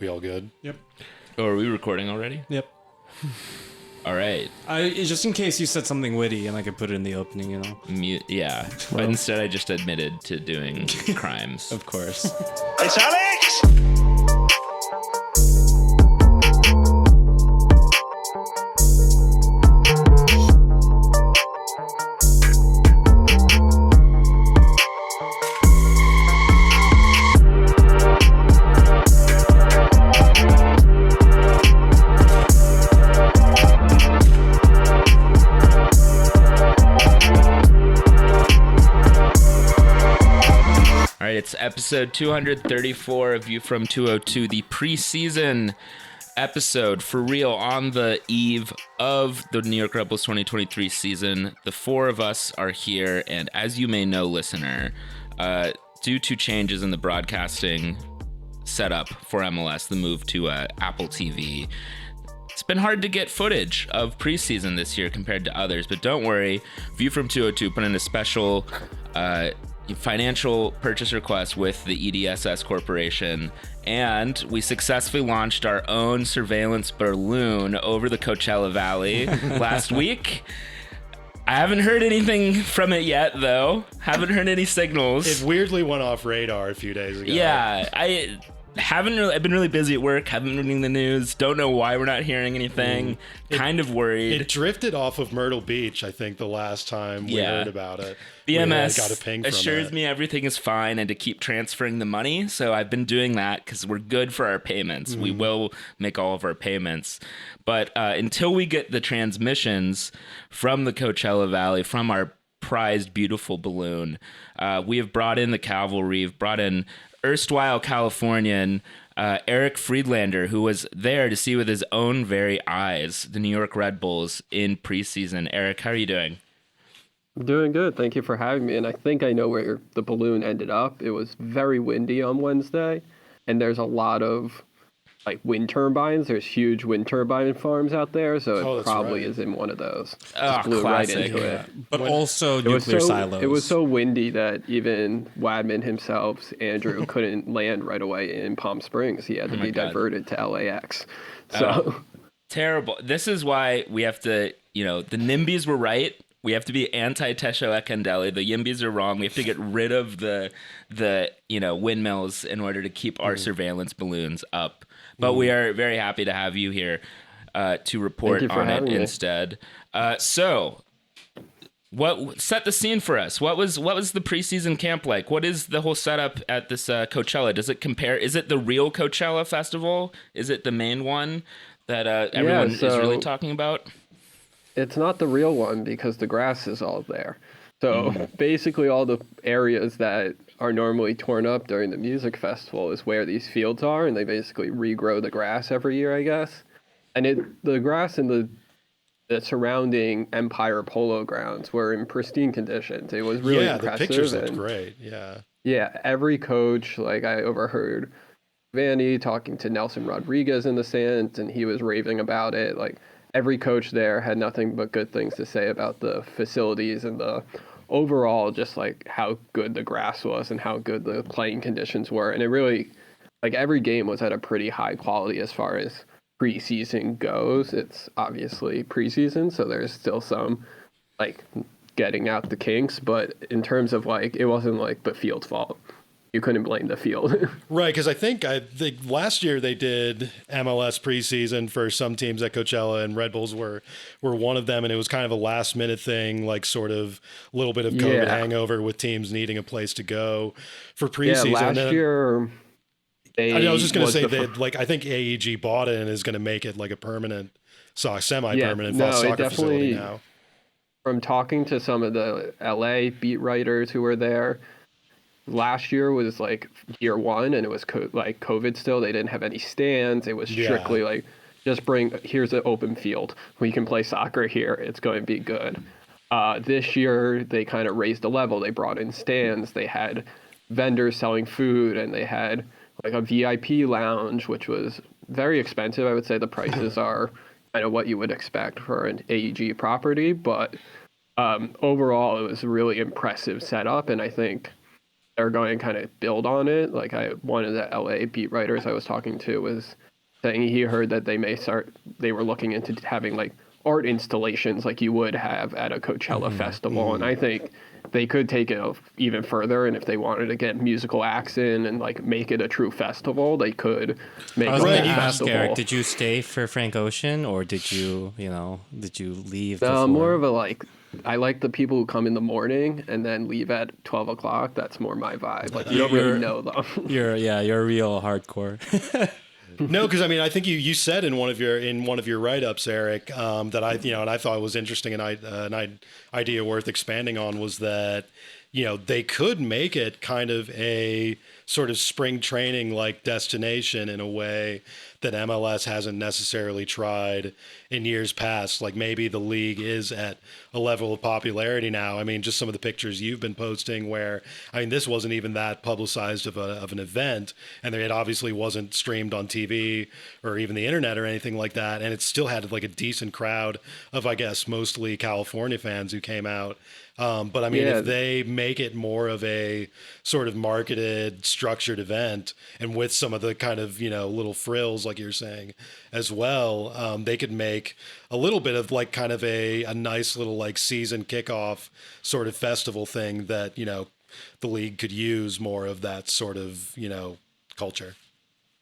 We all good? Yep. Oh, are we recording already? Yep. All right. Just in case you said something witty and I could put it in the opening, you know. Yeah. But instead, I just admitted to doing crimes. Of course. It's Alex! It's episode 234 of View from 202, the preseason episode for real on the eve of the New York Red Bulls 2023 season. The four of us are here, and as you may know, listener, due to changes in the broadcasting setup for MLS, the move to Apple TV, it's been hard to get footage of preseason this year compared to others, but don't worry, View from 202 put in a special financial purchase request with the EDSS Corporation, and we successfully launched our own surveillance balloon over the Coachella Valley last week. I haven't heard anything from it yet, though. Haven't heard any signals. It weirdly went off radar a few days ago. Yeah, I've been really busy at work, haven't been reading the news, don't know why we're not hearing anything, kind of worried. It drifted off of Myrtle Beach, I think, the last time we heard about it. BMS got a ping assures from me everything is fine and to keep transferring the money, so I've been doing that because we're good for our payments. We will make all of our payments. But until we get the transmissions from the Coachella Valley, from our prized, beautiful balloon, we have brought in the cavalry, we've brought in erstwhile Californian Eric Friedlander, who was there to see with his own very eyes the New York Red Bulls in preseason. Eric, how are you doing? I'm doing good. Thank you for having me. And I think I know where the balloon ended up. It was very windy on Wednesday, and there's a lot of wind turbines. There's huge wind turbine farms out there, so it probably is in one of those. Just blew classic. right into it. But also nuclear silos. It was so windy that even Wadman himself, Andrew, couldn't land right away in Palm Springs. He had to be diverted to LAX. So terrible. This is why we have to, the NIMBYs were right. We have to be anti-Tesho Ekendele. The Yimbys are wrong. We have to get rid of the windmills in order to keep our surveillance balloons up. But we are very happy to have you here to report on it instead. So, what set the scene for us? What was the preseason camp like? What is the whole setup at this Coachella? Does it compare? Is it the real Coachella festival? Is it the main one that everyone is really talking about? It's not the real one because the grass is all there. So basically all the areas that are normally torn up during the music festival is where these fields are, and they basically regrow the grass every year, I guess. And the grass in the surrounding Empire Polo grounds were in pristine conditions. It was really impressive. The pictures looked great, Yeah, every coach, I overheard Vanny talking to Nelson Rodriguez in the stands, and he was raving about it. Every coach there had nothing but good things to say about the facilities and the overall, just how good the grass was and how good the playing conditions were. And it really, every game was at a pretty high quality as far as preseason goes. It's obviously preseason, so there's still some getting out the kinks, but in terms of it wasn't the field's fault. You couldn't blame the field. Right, because I think last year they did MLS preseason for some teams at Coachella, and Red Bulls were one of them, and it was kind of a last-minute thing, sort of a little bit of COVID hangover with teams needing a place to go for preseason. Yeah, last year... I was just going to say that, I think AEG bought it and is going to make it a permanent, semi-permanent soccer facility now. From talking to some of the LA beat writers who were there, last year was year one, and it was COVID still. They didn't have any stands. It was strictly just here's an open field. We can play soccer here. It's going to be good. This year, they kind of raised the level. They brought in stands. They had vendors selling food, and they had a VIP lounge, which was very expensive. I would say the prices are kind of what you would expect for an AEG property, but overall, it was a really impressive setup, and I think are going to kind of build on it. Like one of the LA beat writers I was talking to was saying he heard that they were looking into having like art installations like you would have at a Coachella festival. And I think they could take it even further. And if they wanted to get musical acts in and like make it a true festival, they could make I was it a going to whole ask, festival. Eric, did you stay for Frank Ocean or did you leave before? More of a like, I like the people who come in the morning and then leave at 12 o'clock. That's more my vibe. Like you don't really know them. You're a real hardcore. No, because I mean, I think you said in one of your write-ups, Eric, that and I thought was interesting and an idea worth expanding on was that they could make it kind of a sort of spring training like destination in a way that MLS hasn't necessarily tried in years past. Like maybe the league is at a level of popularity now. I mean, just some of the pictures you've been posting where, I mean, this wasn't even that publicized of an event, and it obviously wasn't streamed on TV or even the internet or anything like that. And it still had like a decent crowd of, I guess, mostly California fans who came out. But I mean, if they make it more of a sort of marketed, structured event, and with some of the kind of little frills, like you're saying, as well, they could make a little bit of like kind of a nice little like season kickoff sort of festival thing that the league could use more of that sort of culture.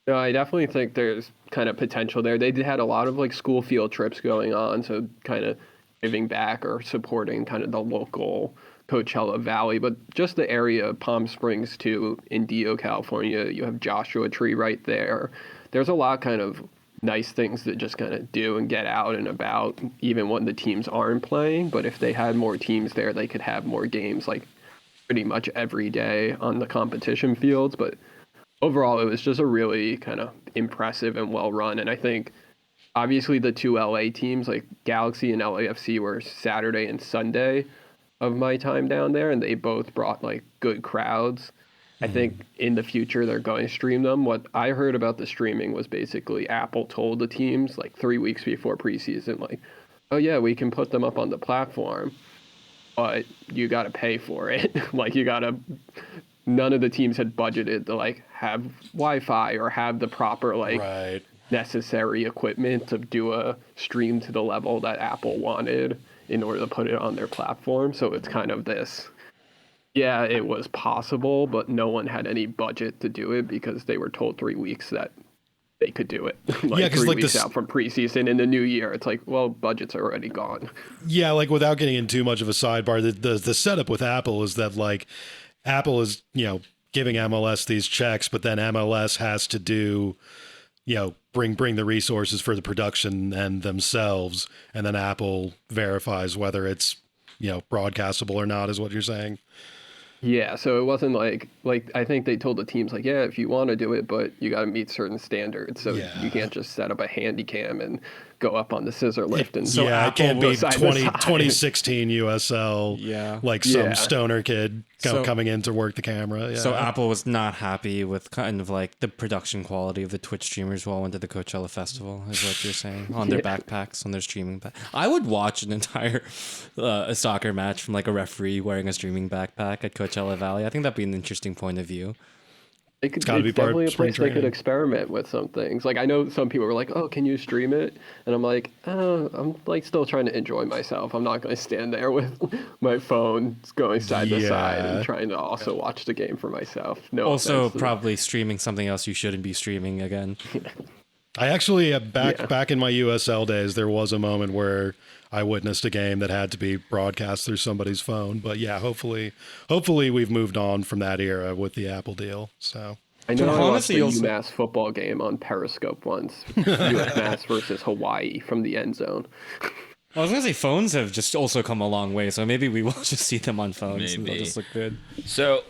No, I definitely think there's kind of potential there. They had a lot of like school field trips going on, so kind of giving back or supporting kind of the local Coachella Valley, but just the area of Palm Springs too, Indio, California, you have Joshua Tree right there. There's a lot kind of nice things to just kind of do and get out and about, even when the teams aren't playing. But if they had more teams there, they could have more games like pretty much every day on the competition fields. But overall, it was just a really kind of impressive and well run. And I think obviously the two LA teams like Galaxy and LAFC were Saturday and Sunday of my time down there, and they both brought like good crowds. I think in the future they're going to stream them. What I heard about the streaming was basically Apple told the teams like 3 weeks before preseason, like, oh yeah, we can put them up on the platform, but you got to pay for it. Like none of the teams had budgeted to like have Wi-Fi or have the proper like necessary equipment to do a stream to the level that Apple wanted in order to put it on their platform. So it's kind of this, yeah, it was possible, but no one had any budget to do it because they were told 3 weeks that they could do it. Like 3 weeks out from preseason in the new year. It's like, well, budget's already gone. Yeah, like without getting into too much of a sidebar, the setup with Apple is that like Apple is, giving MLS these checks, but then MLS has to do, bring the resources for the production and themselves, and then Apple verifies whether it's broadcastable or not, is what you're saying. Yeah, so it wasn't like I think they told the teams like, yeah, if you want to do it, but you got to meet certain standards. So you can't just set up a handy cam and go up on the scissor lift and so it can't be 2016 Yeah. like some stoner kid coming in to work the camera. Yeah. So Apple was not happy with kind of like the production quality of the Twitch streamers who all went to the Coachella Festival, is what you're saying, on their backpacks, on their streaming I would watch an entire a soccer match from like a referee wearing a streaming backpack at Coachella Valley. I think that'd be an interesting point of view. It's definitely a place they could experiment with some things. Like I know some people were like, "Oh, can you stream it?" And I'm like, I'm like still trying to enjoy myself. I'm not going to stand there with my phone going side to side and trying to also watch the game for myself. No. Also, probably streaming something else you shouldn't be streaming again. I actually back in my USL days, there was a moment where I witnessed a game that had to be broadcast through somebody's phone. But yeah, hopefully we've moved on from that era with the Apple deal. So I know I watched the UMass football game on Periscope once. UMass versus Hawaii from the end zone. I was gonna say phones have just also come a long way, so maybe we will just see them on phones and they'll just look good. So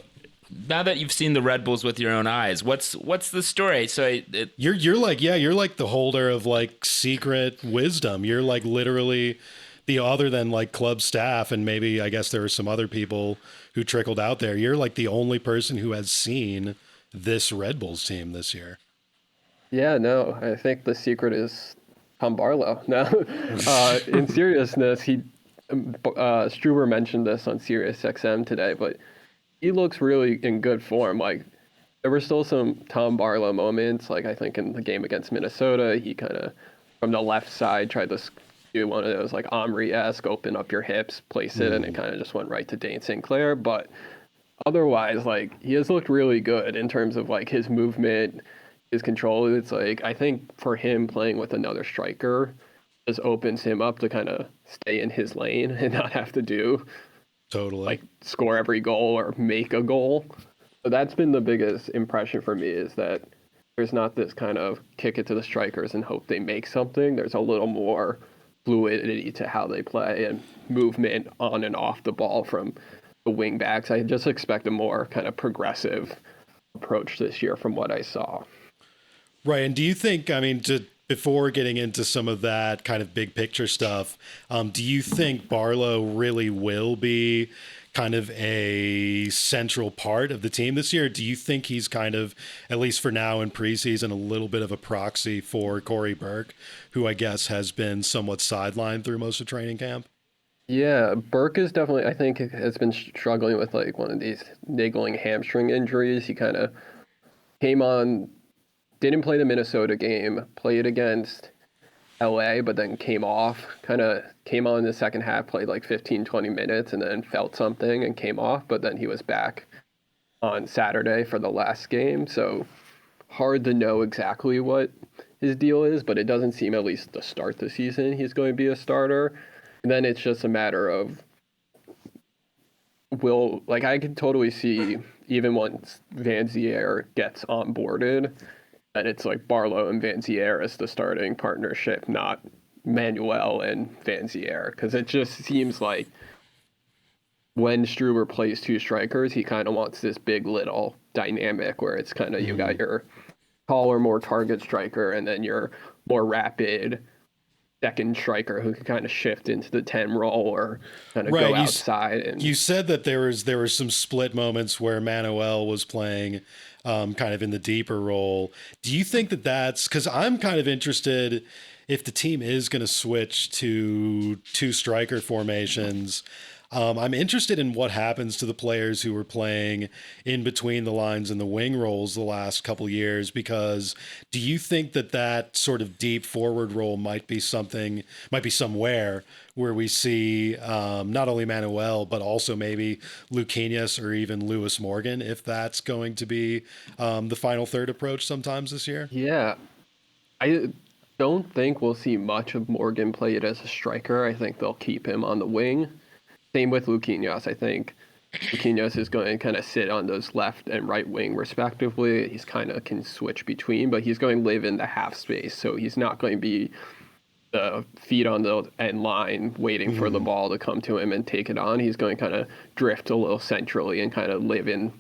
now that you've seen the Red Bulls with your own eyes, what's the story? So you're like the holder of like secret wisdom. You're like literally the other than like club staff, and maybe I guess there are some other people who trickled out there. You're like the only person who has seen this Red Bulls team this year. Yeah, no, I think the secret is Tom Barlow. No, in seriousness, Struber mentioned this on Sirius XM today, but he looks really in good form. Like there were still some Tom Barlow moments. Like I think in the game against Minnesota, he kind of from the left side tried to do one of those like Omri-esque, open up your hips, place it, and it kind of just went right to Dane St. Clair. But otherwise, like he has looked really good in terms of like his movement, his control. It's like I think for him playing with another striker just opens him up to kind of stay in his lane and not have to do Totally. like score every goal or make a goal. So that's been the biggest impression for me is that there's not this kind of kick it to the strikers and hope they make something. There's a little more fluidity to how they play and movement on and off the ball from the wing backs. I just expect a more kind of progressive approach this year from what I saw. Right. And do you think, I mean, before getting into some of that kind of big picture stuff, do you think Barlow really will be kind of a central part of the team this year? Do you think he's kind of, at least for now in preseason, a little bit of a proxy for Corey Burke, who I guess has been somewhat sidelined through most of training camp? Yeah, Burke is definitely, I think, has been struggling with like one of these niggling hamstring injuries. He kind of came on, didn't play the Minnesota game, played against LA, but then came off, kind of came on in the second half, played like 15, 20 minutes, and then felt something and came off. But then he was back on Saturday for the last game. So hard to know exactly what his deal is, but it doesn't seem, at least to start the season, he's going to be a starter. And then it's just a matter of like I could totally see even once Van Zier gets onboarded, that it's like Barlow and Van Zier as the starting partnership, not Manuel and Van Zier, because it just seems like when Struber plays two strikers, he kind of wants this big little dynamic where it's kind of you got your taller, more target striker, and then your more rapid second striker who can kind of shift into the 10 role or kind of go outside. And you said that there were some split moments where Manuel was playing kind of in the deeper role. Do you think that that's because I'm kind of interested if the team is going to switch to two striker formations? I'm interested in what happens to the players who were playing in between the lines and the wing roles the last couple of years, because do you think that sort of deep forward role might be somewhere where we see not only Manuel, but also maybe Luquinhas or even Lewis Morgan, if that's going to be the final third approach sometimes this year? Yeah, I don't think we'll see much of Morgan played as a striker. I think they'll keep him on the wing. Same with Luquinhas. I think Luquinhas is going to kind of sit on those left and right wing respectively. He's kind of can switch between, but he's going to live in the half space. So he's not going to be the feet on the end line waiting for the ball to come to him and take it on. He's going to kind of drift a little centrally and kind of live in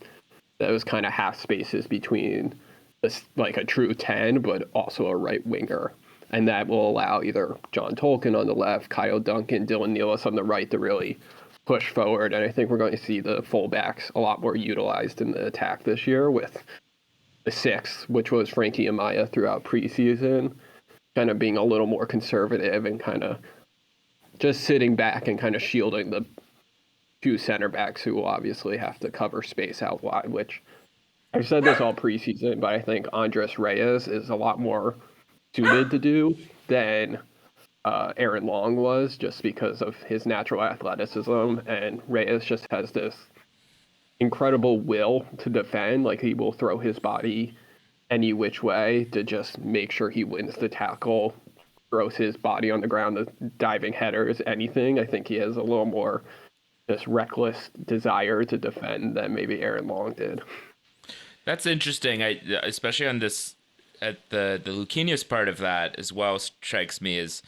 those kind of half spaces between this, like a true 10, but also a right winger. And that will allow either John Tolkien on the left, Kyle Duncan, Dylan Nealis on the right to really push forward. And I think we're going to see the fullbacks a lot more utilized in the attack this year, with the six, which was Frankie Amaya throughout preseason, kind of being a little more conservative and kind of just sitting back and kind of shielding the two center backs who will obviously have to cover space out wide, which I've said this all preseason, but I think Andres Reyes is a lot more suited to do than Aaron Long was, just because of his natural athleticism. And Reyes just has this incredible will to defend. Like, he will throw his body any which way to just make sure he wins the tackle, throws his body on the ground, the diving headers, anything. I think he has a little more this reckless desire to defend than maybe Aaron Long did. That's interesting. Especially on this, at the Luquinhas part of that as well, strikes me as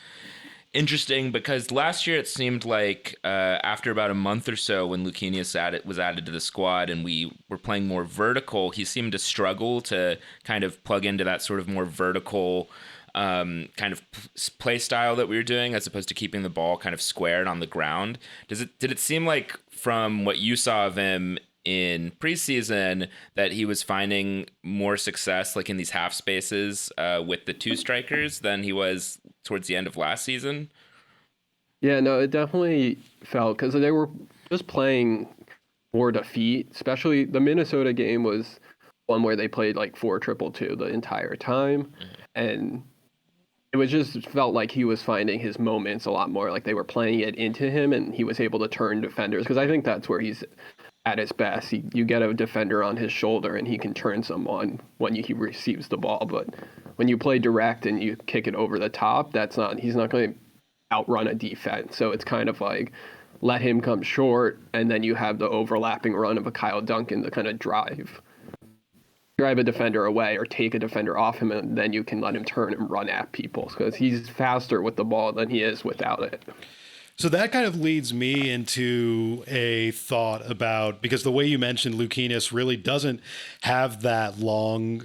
interesting, because last year it seemed like after about a month or so, when Luquinhas was added to the squad and we were playing more vertical, he seemed to struggle to kind of plug into that sort of more vertical kind of play style that we were doing, as opposed to keeping the ball kind of squared on the ground. Did it seem like, from what you saw of him in preseason, that he was finding more success like in these half spaces with the two strikers than he was towards the end of last season? Yeah, no, it definitely felt, because they were just playing for defeat. Especially the Minnesota game was one where they played like 4-2-2 the entire time, and it was just felt like he was finding his moments a lot more. Like they were playing it into him, and he was able to turn defenders, because I think that's where he's at his best. You get a defender on his shoulder, and he can turn someone when he receives the ball. But when you play direct and you kick it over the top, he's not going to outrun a defense. So it's kind of like let him come short, and then you have the overlapping run of a Kyle Duncan to kind of drive a defender away or take a defender off him, and then you can let him turn and run at people, because he's faster with the ball than he is without it. So that kind of leads me into a thought about, because the way you mentioned Luquinhas really doesn't have that long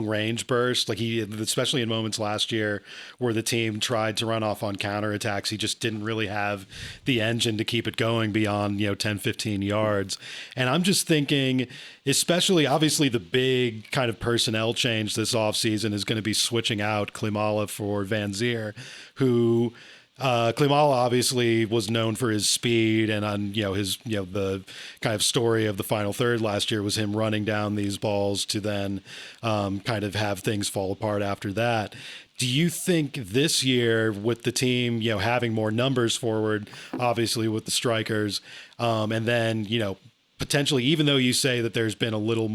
range burst. Like he, especially in moments last year where the team tried to run off on counterattacks, he just didn't really have the engine to keep it going beyond, 10, 15 yards. And I'm just thinking, especially obviously the big kind of personnel change this offseason is going to be switching out Klimala for Van Zier, who Klimala obviously was known for his speed, and on the kind of story of the final third last year was him running down these balls to then kind of have things fall apart after that. Do you think this year, with the team having more numbers forward, obviously with the strikers, and then potentially, even though you say that there's been a little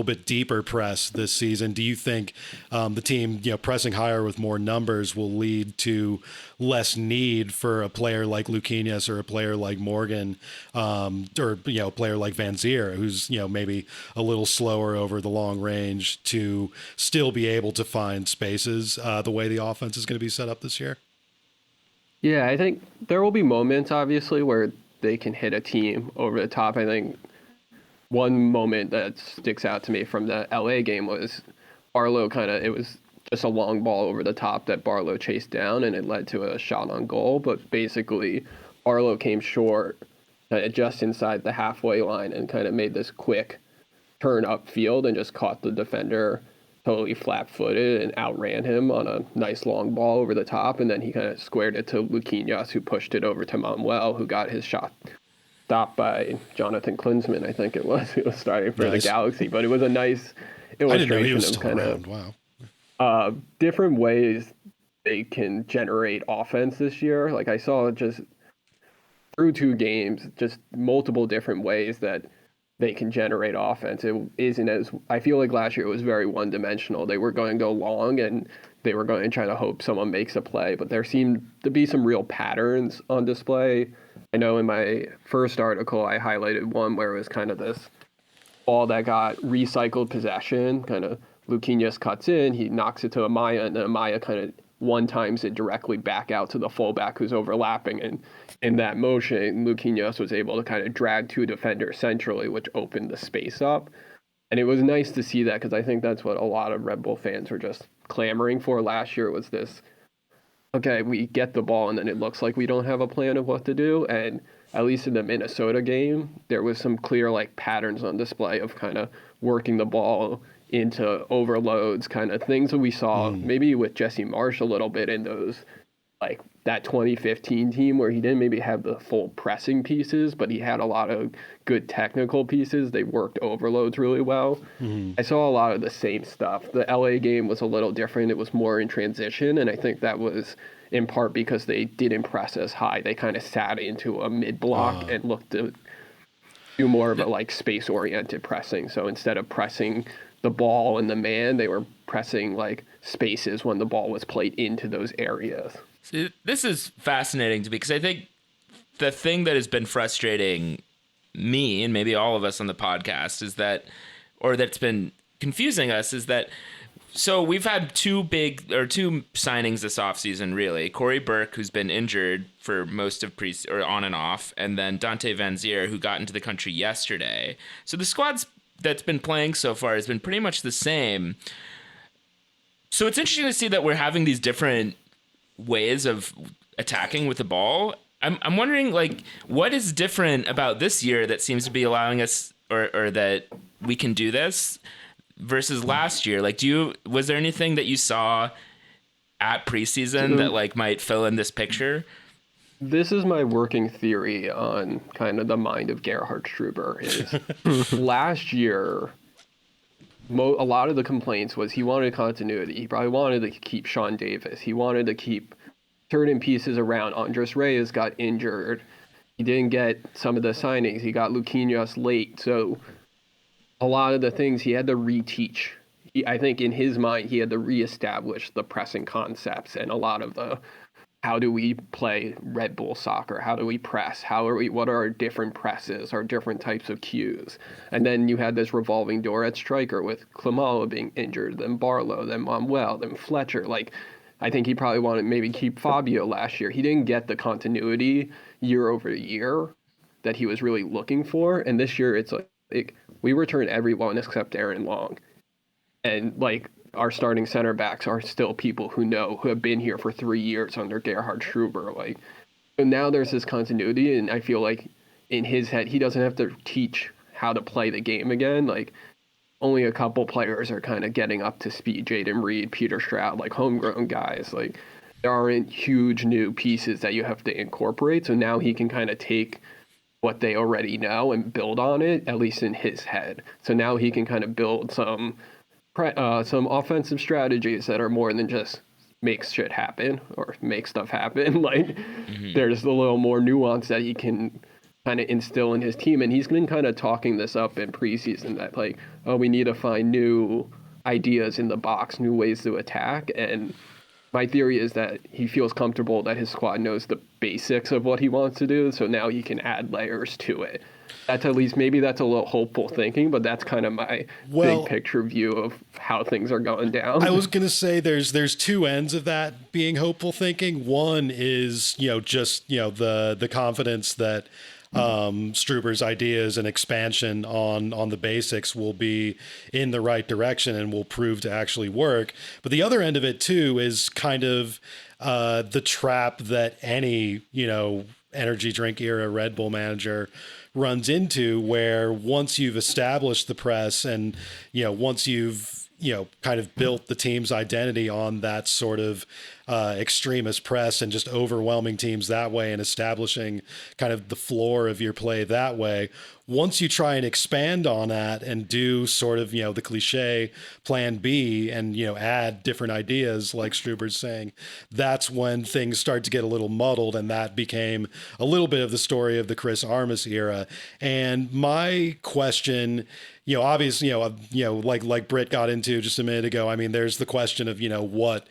bit deeper press this season, do you think the team, pressing higher with more numbers will lead to less need for a player like Luquinhas or a player like Morgan, or a player like Van Zier, who's maybe a little slower over the long range, to still be able to find spaces the way the offense is going to be set up this year? Yeah, I think there will be moments, obviously, where they can hit a team over the top. I think one moment that sticks out to me from the LA game was Barlow it was just a long ball over the top that Barlow chased down, and it led to a shot on goal. But basically, Barlow came short just inside the halfway line and kind of made this quick turn upfield and just caught the defender totally flat-footed and outran him on a nice long ball over the top, and then he kind of squared it to Luquinhas, who pushed it over to Manuel, who got his shot stopped by Jonathan Klinsmann, I think it was. He was starting for the Galaxy, but it was a nice illustration of kind of different ways they can generate offense this year. Like I saw just through 2 games, just multiple different ways that they can generate offense. It isn't as, I feel like last year it was very one-dimensional. They were going to go long and they were going to try to hope someone makes a play, but there seemed to be some real patterns on display. I know in my first article, I highlighted one where it was kind of this ball that got recycled possession, kind of Luquinhas cuts in, he knocks it to Amaya, and then Amaya kind of one times it directly back out to the fullback who's overlapping, and in that motion, Luquinhas was able to kind of drag 2 defenders centrally, which opened the space up. And it was nice to see that, because I think that's what a lot of Red Bull fans were just clamoring for last year, was this, okay, we get the ball and then it looks like we don't have a plan of what to do. And at least in the Minnesota game, there was some clear patterns on display of kind of working the ball into overloads, kind of things that we saw maybe with Jesse Marsh a little bit in those, that 2015 team, where he didn't maybe have the full pressing pieces, but he had a lot of good technical pieces. They worked overloads really well. I saw a lot of the same stuff. The LA game was a little different. It was more in transition, and I think that was in part because they didn't press as high. They kind of sat into a mid-block and looked to do more of a space-oriented pressing. So instead of pressing the ball and the man, they were pressing spaces when the ball was played into those areas. See, this is fascinating to me, because I think the thing that has been frustrating me and maybe all of us on the podcast is that, or that's been confusing us, is that, so we've had 2 signings this offseason, really. Corey Burke, who's been injured for most of or on and off, and then Dante Van Zier, who got into the country yesterday. So the squad's that's been playing so far has been pretty much the same. So it's interesting to see that we're having these different ways of attacking with the ball. I'm wondering, what is different about this year that seems to be allowing us, or that we can do this versus last year? Was there anything that you saw at preseason that might fill in this picture? this is my working theory on kind of the mind of Gerhard Struber is last year, a lot of the complaints was he wanted continuity. He probably wanted to keep Sean Davis. He wanted to keep certain pieces around. Andres Reyes got injured. He didn't get some of the signings. He got Luquinhas late. So a lot of the things he had to reteach. I think in his mind, he had to reestablish the pressing concepts and a lot of the how do we play Red Bull soccer? How do we press? What are our different presses, our different types of cues? And then you had this revolving door at striker with Klimala being injured, then Barlow, then Manuel, then Fletcher. Like, I think he probably wanted maybe keep Fabio last year. He didn't get the continuity year over year that he was really looking for. And this year it's like we returned everyone except Aaron Long. And like our starting center backs are still people who have been here for 3 years under Gerhard Struber. Like, so now there's this continuity, and I feel like in his head he doesn't have to teach how to play the game again. Like, only a couple players are kind of getting up to speed. Jaden Reed, Peter Stroud, like homegrown guys. Like, there aren't huge new pieces that you have to incorporate. So now he can kind of take what they already know and build on it, at least in his head. So now he can kind of build some offensive strategies that are more than just make shit happen or make stuff happen. Like, there's a little more nuance that he can kind of instill in his team. And he's been kind of talking this up in preseason that, like, oh, we need to find new ideas in the box, new ways to attack. And my theory is that he feels comfortable that his squad knows the basics of what he wants to do. So now he can add layers to it. That's at least, maybe that's a little hopeful thinking, but that's kind of my big picture view of how things are going down. I was going to say there's two ends of that being hopeful thinking. One is, just, the confidence that Struber's ideas and expansion on the basics will be in the right direction and will prove to actually work. But the other end of it too is kind of the trap that any, energy drink era Red Bull manager runs into, where once you've established the press and, once you've, kind of built the team's identity on that sort of extremist press and just overwhelming teams that way and establishing kind of the floor of your play that way. Once you try and expand on that and do sort of, the cliche plan B and, add different ideas like Struber's saying, that's when things start to get a little muddled. And that became a little bit of the story of the Chris Armas era. And my question, obviously, like Brit got into just a minute ago, I mean, there's the question of, what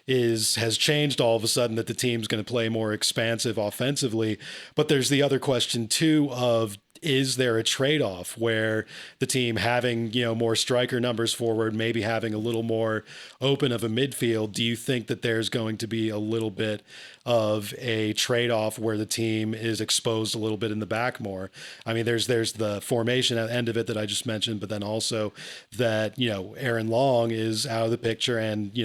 has changed all of a sudden that the team's going to play more expansive offensively. But there's the other question too of, is there a trade-off where the team having, more striker numbers forward, maybe having a little more open of a midfield? Do you think that there's going to be a little bit of a trade-off where the team is exposed a little bit in the back more? I mean, there's the formation at the end of it that I just mentioned, but then also that, Aaron Long is out of the picture. And,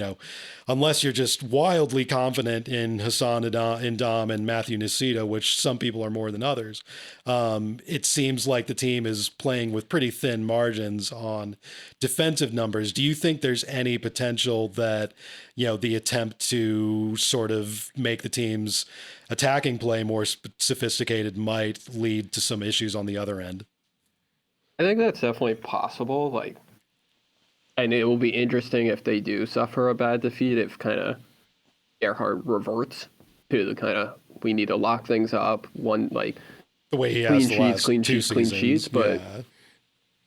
unless you're just wildly confident in Hassan Ndam and Matthew Nacita, which some people are more than others, it seems like the team is playing with pretty thin margins on defensive numbers. Do you think there's any potential that, the attempt to sort of make the team's attacking play more sophisticated might lead to some issues on the other end? I think that's definitely possible. Like, and it will be interesting if they do suffer a bad defeat, if kind of Gerhard reverts to the kind of, we need to lock things up. One, like, the way he has the last clean two sheets. But yeah.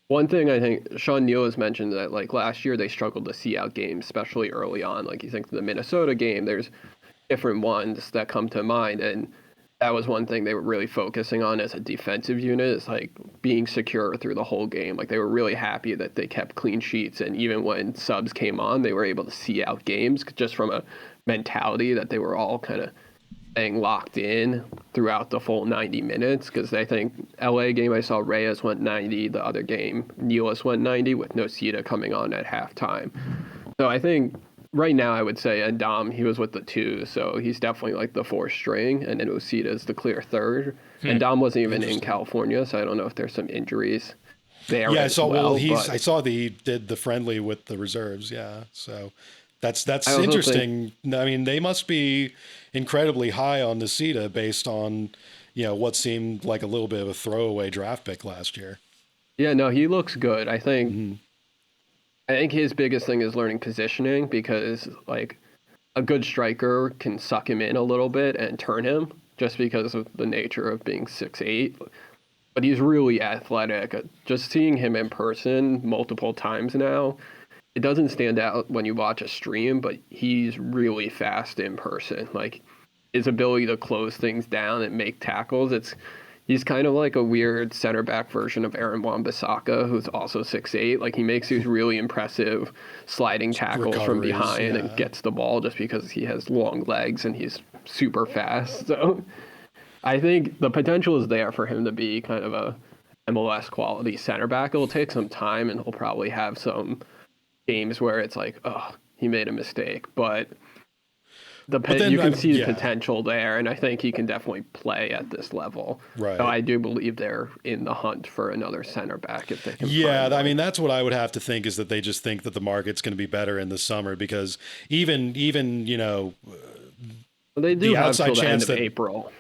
One thing I think Sean Neal has mentioned that, like, last year they struggled to see out games, especially early on. Like, you think the Minnesota game, there's different ones that come to mind, and that was one thing they were really focusing on as a defensive unit, is like being secure through the whole game. Like, they were really happy that they kept clean sheets, and even when subs came on, they were able to see out games just from a mentality that they were all kind of staying locked in throughout the full 90 minutes. Because I think LA game, I saw Reyes went 90. The other game, Nealis went 90 with Nocita coming on at halftime. So I think right now I would say Ndam, he was with the 2, so he's definitely like the 4th string, and then Nocita is the clear 3rd. And Ndam wasn't even in California, so I don't know if there's some injuries there. Yeah, I saw that he did the friendly with the reserves. Yeah, so That's I also interesting. I mean, they must be incredibly high on Nisita based on, what seemed like a little bit of a throwaway draft pick last year. Yeah, no, he looks good. I think his biggest thing is learning positioning because like a good striker can suck him in a little bit and turn him just because of the nature of being 6'8". But he's really athletic. Just seeing him in person multiple times now, it doesn't stand out when you watch a stream, but he's really fast in person. Like his ability to close things down and make tackles, he's kind of like a weird center back version of Aaron Wan-Bissaka, who's also 6'8". Like he makes these really impressive sliding tackles from Recoveries, behind and gets the ball just because he has long legs and he's super fast. So I think the potential is there for him to be kind of a MLS quality center back. It'll take some time and he'll probably have some games where it's like, oh, he made a mistake, but you can see the potential there, and I think he can definitely play at this level. Right. So I do believe they're in the hunt for another center back if they can. Yeah, I mean that's what I would have to think is that they just think that the market's going to be better in the summer because even they do the have outside till the end chance of that April.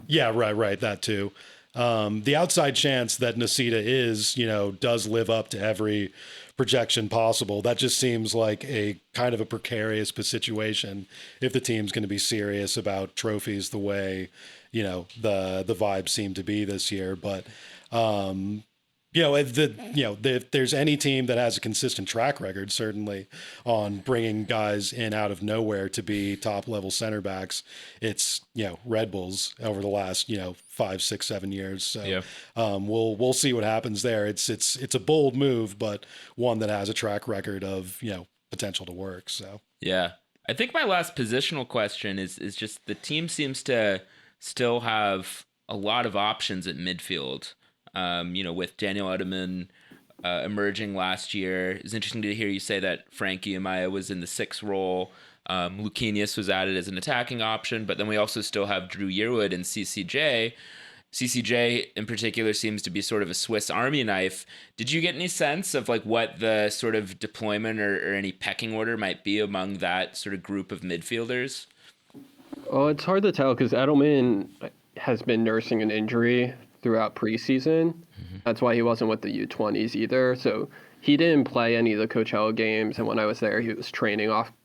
Yeah, right, that too. The outside chance that Nisita does live up to every projection possible. That just seems like a kind of a precarious situation if the team's going to be serious about trophies the way, the vibes seem to be this year. But, if there's any team that has a consistent track record, certainly on bringing guys in out of nowhere to be top level center backs, it's, Red Bulls over the last, 5, 6, 7 years. So we'll see what happens there. It's a bold move, but one that has a track record of, potential to work. So, yeah, I think my last positional question is just the team seems to still have a lot of options at midfield. With Daniel Edelman emerging last year, it's interesting to hear you say that Frankie Amaya was in the 6 role. Lucanius was added as an attacking option, but then we also still have Drew Yearwood and CCJ. CCJ in particular seems to be sort of a Swiss Army knife. Did you get any sense of like what the sort of deployment or any pecking order might be among that sort of group of midfielders? Well, it's hard to tell because Edelman has been nursing an injury throughout preseason. That's why he wasn't with the U20s either. So he didn't play any of the Coachella games. And when I was there, he was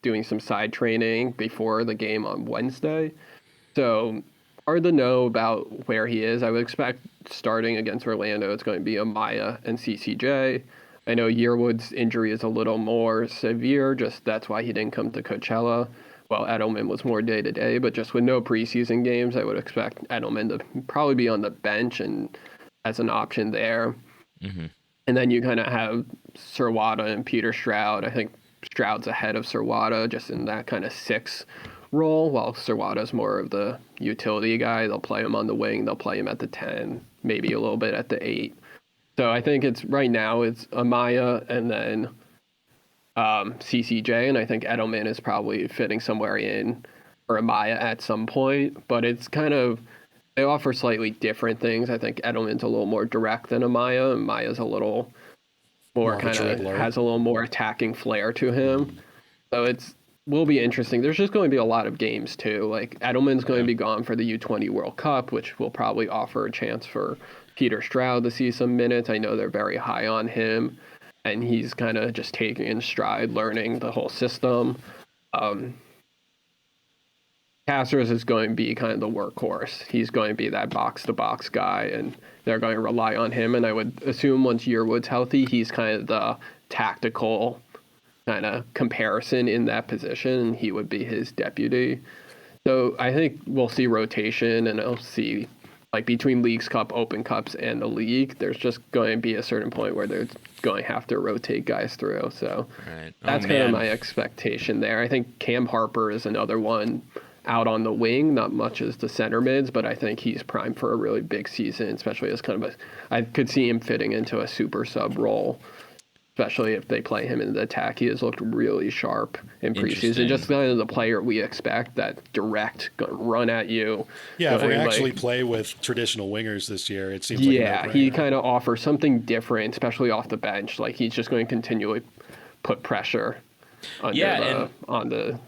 doing some side training before the game on Wednesday. So hard to know about where he is. I would expect starting against Orlando, it's going to be Amaya and CCJ. I know Yearwood's injury is a little more severe, just that's why he didn't come to Coachella. Well, Edelman was more day-to-day, but just with no preseason games, I would expect Edelman to probably be on the bench and as an option there. Mm-hmm. And then you kind of have Serwada and Peter Stroud. I think Stroud's ahead of Serwada just in that kind of 6 role, while Serwada's more of the utility guy. They'll play him on the wing. They'll play him at the 10, maybe a little bit at the 8. So I think right now it's Amaya and then CCJ, and I think Edelman is probably fitting somewhere in for Amaya at some point, but it's kind of, they offer slightly different things. I think Edelman's a little more direct than Amaya, and Maya's a little more kind of has a little more attacking flair to him. So will be interesting. There's just going to be a lot of games too. Like Edelman's going to be gone for the U20 World Cup, which will probably offer a chance for Peter Stroud to see some minutes. I know they're very high on him, and he's kind of just taking in stride, learning the whole system. Caceres is going to be kind of the workhorse. He's going to be that box-to-box guy, and they're going to rely on him. And I would assume once Yearwood's healthy, he's kind of the tactical kind of comparison in that position, and he would be his deputy. So I think we'll see rotation, and I'll see, like between Leagues Cup, Open Cups, and the league, there's just going to be a certain point where they're going to have to rotate guys through. So that's kind of my expectation there. I think Cam Harper is another one out on the wing, not much as the center mids, but I think he's primed for a really big season, especially as kind of I could see him fitting into a super sub role, especially if they play him in the attack. He has looked really sharp in preseason, just kind of the player we expect, that direct, run at you. Yeah, if we actually play with traditional wingers this year, it seems like he kind of offers something different, especially off the bench. Like he's just going to continually put pressure on the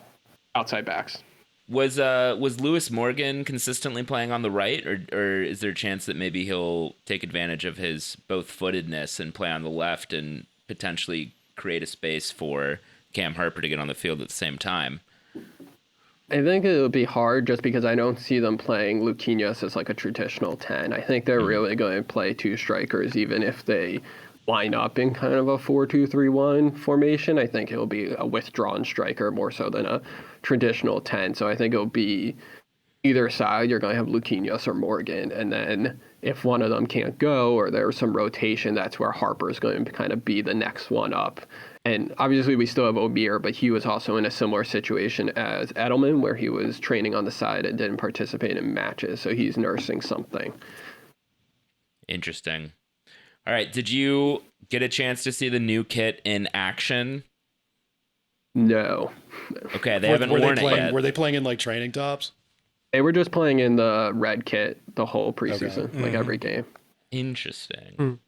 outside backs. Was Lewis Morgan consistently playing on the right, or is there a chance that maybe he'll take advantage of his both-footedness and play on the left and potentially create a space for Cam Harper to get on the field at the same time? I think it'll be hard just because I don't see them playing Luquinhas as like a traditional 10. I think they're really going to play two strikers, even if they line up in kind of a 4-2-3-1 formation. I think it'll be a withdrawn striker more so than a traditional 10. So I think it'll be either side. You're going to have Luquinhas or Morgan. And then if one of them can't go or there's some rotation, that's where Harper's going to kind of be the next one up. And obviously we still have Obier, but he was also in a similar situation as Edelman, where he was training on the side and didn't participate in matches. So he's nursing something. Interesting. All right. Did you get a chance to see the new kit in action? No. Okay, they haven't worn it yet. Were they playing in like training tops? They were just playing in the red kit the whole preseason, like every game. Interesting.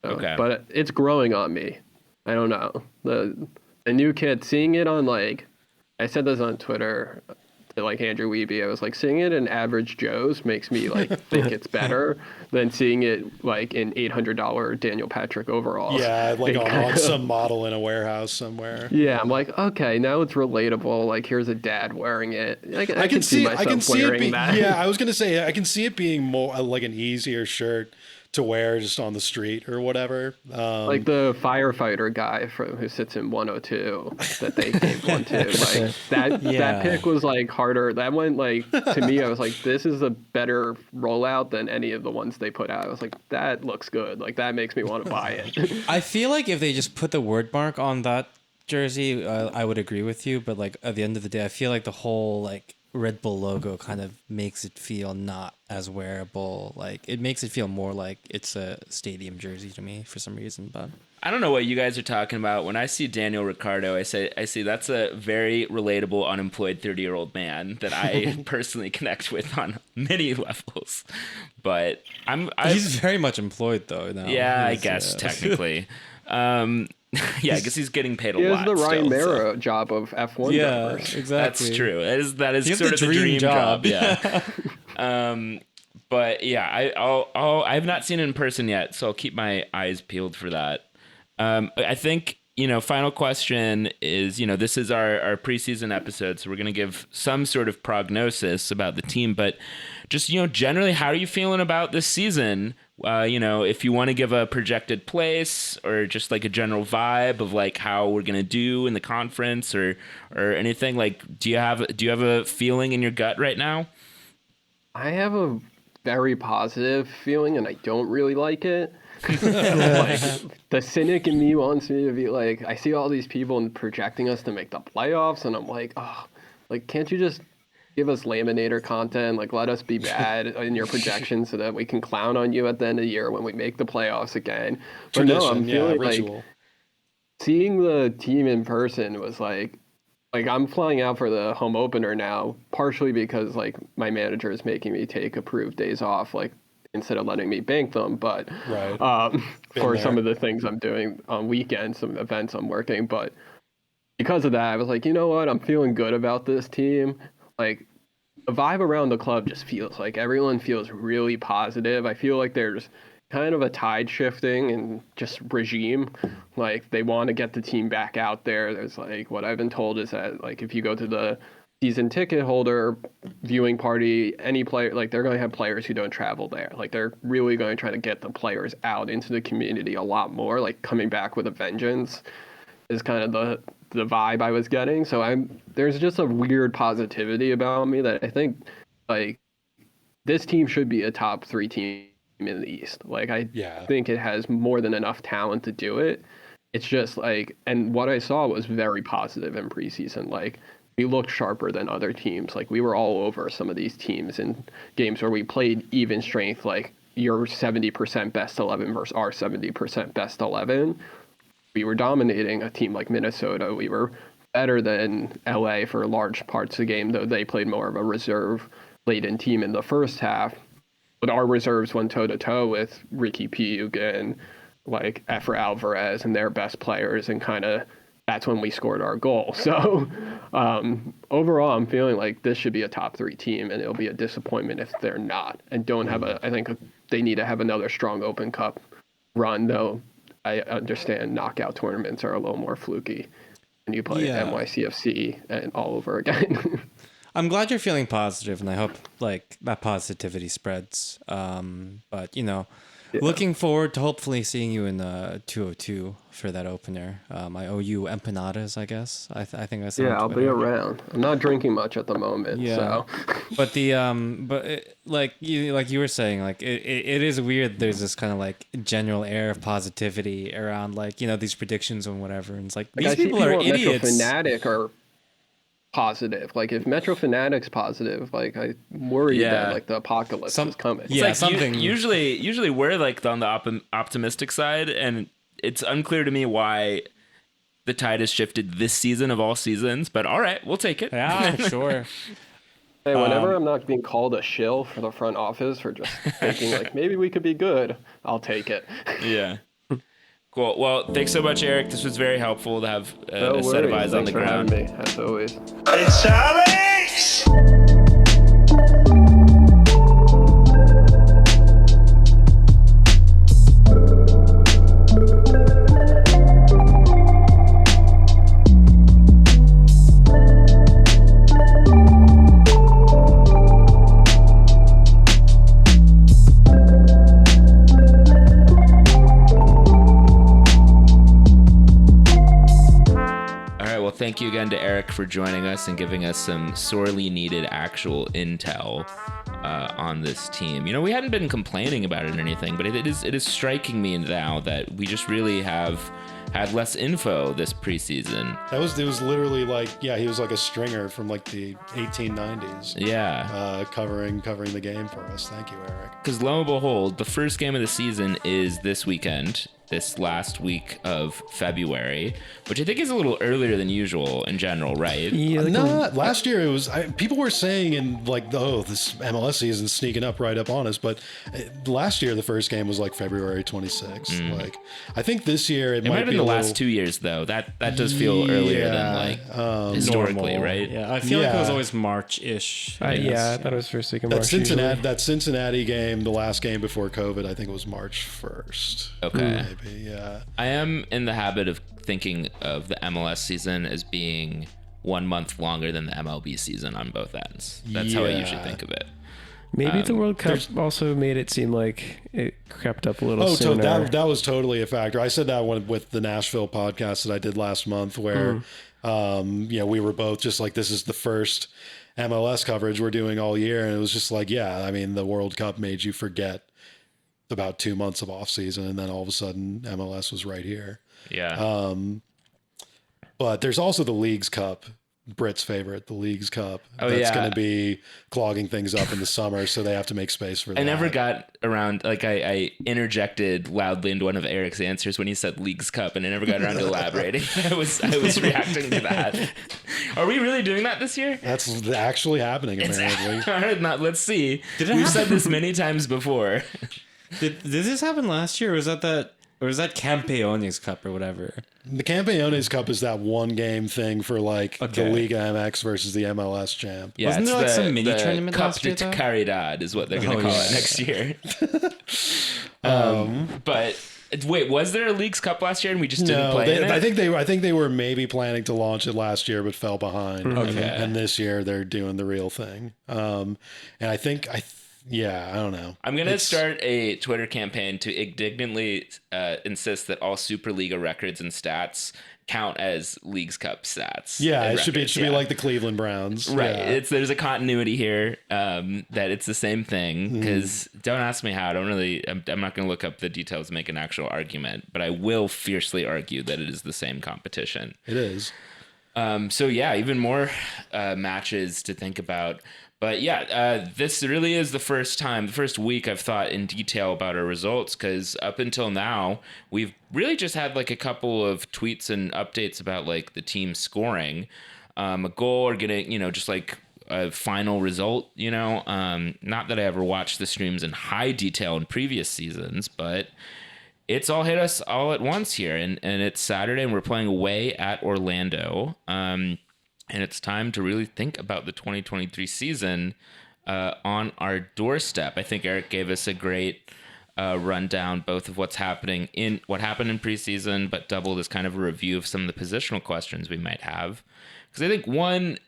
So, Okay. But it's growing on me. I don't know. The new kit, seeing it on like, I said this on Twitter to like Andrew Wiebe. I was like, seeing it in Average Joe's makes me like think it's better than seeing it like in $800 Daniel Patrick overalls. Yeah, like on some model in a warehouse somewhere. Yeah, I'm like, okay, now it's relatable. Like, here's a dad wearing it. Like, I can see myself I can see wearing that. Yeah, I was gonna say I can see it being more like an easier shirt to wear just on the street or whatever. Like the firefighter guy who sits in 102 that they gave one to. Like that pick was like harder. That one, like, to me, I was like, this is a better rollout than any of the ones they put out. I was like, that looks good. Like, that makes me want to buy it. I feel like if they just put the word mark on that jersey, I would agree with you. But like at the end of the day, I feel like the whole like Red Bull logo kind of makes it feel not as wearable. Like it makes it feel more like it's a stadium jersey to me for some reason. But I don't know what you guys are talking about. When I see Daniel Ricciardo, I see that's a very relatable unemployed 30-year-old man that I personally connect with on many levels. But he's very much employed though now. Yeah, I guess technically. Yeah, I guess he's getting paid a lot. He has the Ryan still, Mara job of F1 drivers. Exactly. That's true. That is sort of the dream job. Yeah. But yeah, I've not seen it in person yet, so I'll keep my eyes peeled for that. I think, final question is, this is our preseason episode, so we're going to give some sort of prognosis about the team, but just, generally, how are you feeling about this season? If you want to give a projected place or just like a general vibe of like how we're going to do in the conference or anything, like, do you have a feeling in your gut right now? I have a very positive feeling and I don't really like it. Like, the cynic in me wants me to be like, I see all these people projecting us to make the playoffs and I'm like, oh, like, can't you just give us laminator content? Like, let us be bad in your projections so that we can clown on you at the end of the year when we make the playoffs again. But no, I'm feeling like seeing the team in person was like I'm flying out for the home opener now, partially because like my manager is making me take approved days off, like instead of letting me bank them, but for some of the things I'm doing on weekends, some events I'm working. But because of that, I was like, you know what? I'm feeling good about this team. Like, the vibe around the club just feels like everyone feels really positive. I feel like there's kind of a tide shifting and just regime. Like, they want to get the team back out there. There's like, what I've been told is that like if you go to the season ticket holder viewing party, any player, like they're going to have players who don't travel there. Like they're really going to try to get the players out into the community a lot more, like coming back with a vengeance is kind of the vibe I was getting. So there's just a weird positivity about me that I think like this team should be a top 3 team in the East. Like I think it has more than enough talent to do it. It's just like, and what I saw was very positive in preseason. Like we looked sharper than other teams. Like we were all over some of these teams in games where we played even strength, like your 70% best 11 versus our 70% best 11. We were dominating a team like Minnesota. We were better than LA for large parts of the game, though they played more of a reserve-laden team in the first half. But our reserves went toe-to-toe with Ricky Puig and like Efra Alvarez and their best players and kind of that's when we scored our goal. So overall, I'm feeling like this should be a top 3 team, and it'll be a disappointment if they're not and don't have I think they need to have another strong Open Cup run, though. I understand knockout tournaments are a little more fluky, and you play NYCFC and all over again. I'm glad you're feeling positive, and I hope like that positivity spreads. But looking forward to hopefully seeing you in 202 for that opener. I owe you empanadas, I guess. I think I said. Yeah, I'll be around. I'm not drinking much at the moment. Yeah. So. But like you were saying, like it is weird. There's this kind of like general air of positivity around like these predictions and whatever. And it's like these people are idiots. Metro Fanatic are positive. Like if Metro Fanatic's positive, like I worry that like the apocalypse is coming. It's like something. Usually we're like on the optimistic side, and it's unclear to me why the tide has shifted this season of all seasons. But all right, we'll take it. Yeah, sure. Hey, whenever I'm not being called a shill for the front office for just thinking like maybe we could be good, I'll take it. Yeah. Cool. Well, thanks so much, Eric. This was very helpful to have a set of eyes on the ground. Thanks for having me, as always. It's Alex! Thank you again to Eric for joining us and giving us some sorely needed actual intel on this team. We hadn't been complaining about it or anything, but it is striking me now that we just really have had less info this preseason. It was literally like, he was like a stringer from like the 1890s. Yeah. Covering the game for us. Thank you, Eric. Because lo and behold, the first game of the season is this weekend, this last week of February, which I think is a little earlier than usual in general, right? Yeah, last year it was. People were saying in like, this MLS season's sneaking up right up on us, but last year the first game was like February 26th. Like, I think this year it might have been the last 2 years though. That does feel earlier than like historically, normal, right? Yeah, I feel like it was always March-ish. I thought it was first week of March. That Cincinnati game, the last game before COVID, I think it was March 1st. Okay. Maybe, yeah. I am in the habit of thinking of the MLS season as being 1 month longer than the MLB season on both ends. That's how I usually think of it. Maybe the World Cup also made it seem like it crept up a little sooner. That was totally a factor. I said that one with the Nashville podcast that I did last month where, we were both just like, this is the first MLS coverage we're doing all year. And it was just like, the World Cup made you forget about 2 months of off season, and then all of a sudden MLS was right here. Yeah. But there's also the Leagues Cup, Brit's favorite, the Leagues Cup. That's going to be clogging things up in the summer, so they have to make space for that. I never got around, like I interjected loudly into one of Eric's answers when he said Leagues Cup, and I never got around to elaborating. I was reacting to that. Are we really doing that this year? That's actually happening, apparently. All right, let's see. We've said this many times before. Did this happen last year? Or was that Campeones Cup or whatever? The Campeones Cup is that one game thing for like the Liga MX versus the MLS champ. Yeah, wasn't there like some mini tournament Cup last year? de Caridad is what they're going to call it next year. But wait, was there a Leagues Cup last year and we just didn't play in it? I think they were maybe planning to launch it last year but fell behind. Okay. And this year they're doing the real thing. And I don't know. I'm going to start a Twitter campaign to indignantly insist that all Superliga records and stats count as Leagues Cup stats. Yeah, it should be like the Cleveland Browns. Right. Yeah. There's a continuity here that it's the same thing, because don't ask me how. I'm not going to look up the details and make an actual argument, but I will fiercely argue that it is the same competition. It is. Even more matches to think about. But this really is the first week I've thought in detail about our results, because up until now, we've really just had like a couple of tweets and updates about like the team scoring, a goal or getting, just like a final result, not that I ever watched the streams in high detail in previous seasons, but it's all hit us all at once here, and it's Saturday, and we're playing away at Orlando. And it's time to really think about the 2023 season on our doorstep. I think Eric gave us a great rundown, both of what happened in preseason, but doubled as kind of a review of some of the positional questions we might have. Because I think one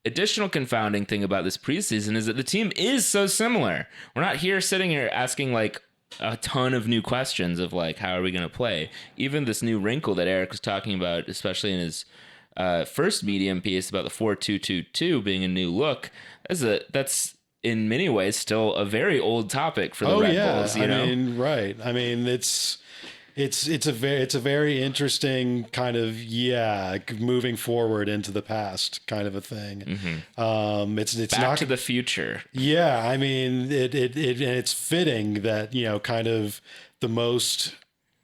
additional confounding thing about this preseason is that the team is so similar. We're not sitting here asking like a ton of new questions of like, how are we going to play? Even this new wrinkle that Eric was talking about, especially in his first Medium piece about the 4-2-2-2 being a new look, that's in many ways still a very old topic for the Red Bulls. You know? mean, right. I mean, it's a very interesting kind of moving forward into the past kind of a thing. It's Back not to the future. Yeah, I mean, it's fitting that, you know, kind of the most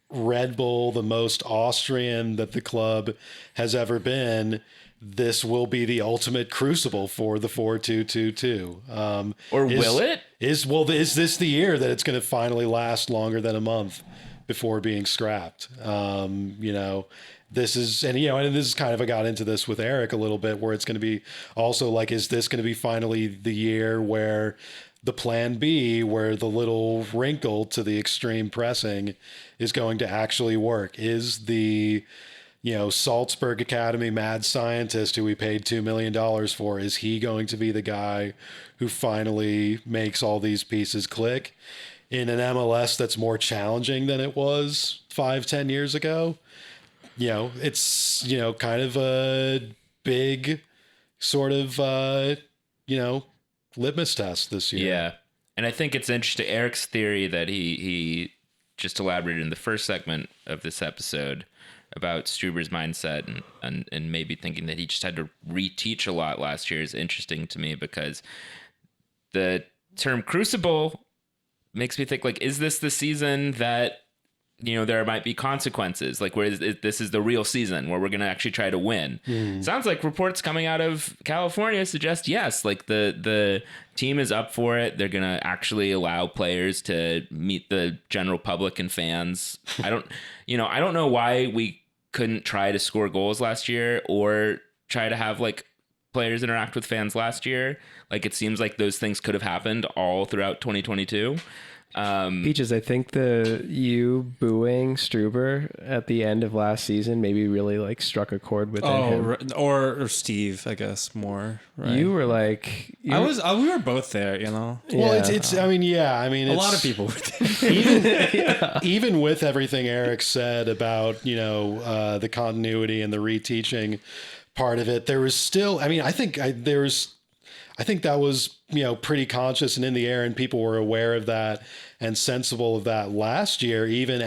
Red Bull, the most Austrian that the club has ever been, this will be the ultimate crucible for the 4-2-2-2. Will it? Is this the year that it's going to finally last longer than a month before being scrapped? You know, this is, and this is kind of, I got into this with Eric a little bit, where it's going to be also like, is this going to be finally the year where the plan B, where the little wrinkle to the extreme pressing is going to actually work? Is the, Salzburg Academy mad scientist who we paid $2 million for, is he going to be the guy who finally makes all these pieces click in an MLS that's more challenging than it was 5-10 years ago? It's, kind of a big sort of, litmus test this year. Yeah. And I think it's interesting, Eric's theory that he just elaborated in the first segment of this episode about Struber's mindset and maybe thinking that he just had to reteach a lot last year is interesting to me, because the term crucible makes me think, like, is this the season that, there might be consequences, like where this is the real season where we're going to actually try to win? Sounds like reports coming out of California suggest yes, like the team is up for it. They're going to actually allow players to meet the general public and fans. I don't know why we couldn't try to score goals last year or try to have like players interact with fans last year. Like, it seems like those things could have happened all throughout 2022. Peaches, I think you booing Struber at the end of last season maybe really like struck a chord with him. Or Steve, I guess more. Right? You were like, we were both there, Well, it's. I mean, a lot of people were there. even with everything Eric said about the continuity and the reteaching part of it, there was still. I mean, I think that was pretty conscious and in the air, and people were aware of that and sensible of that last year. Even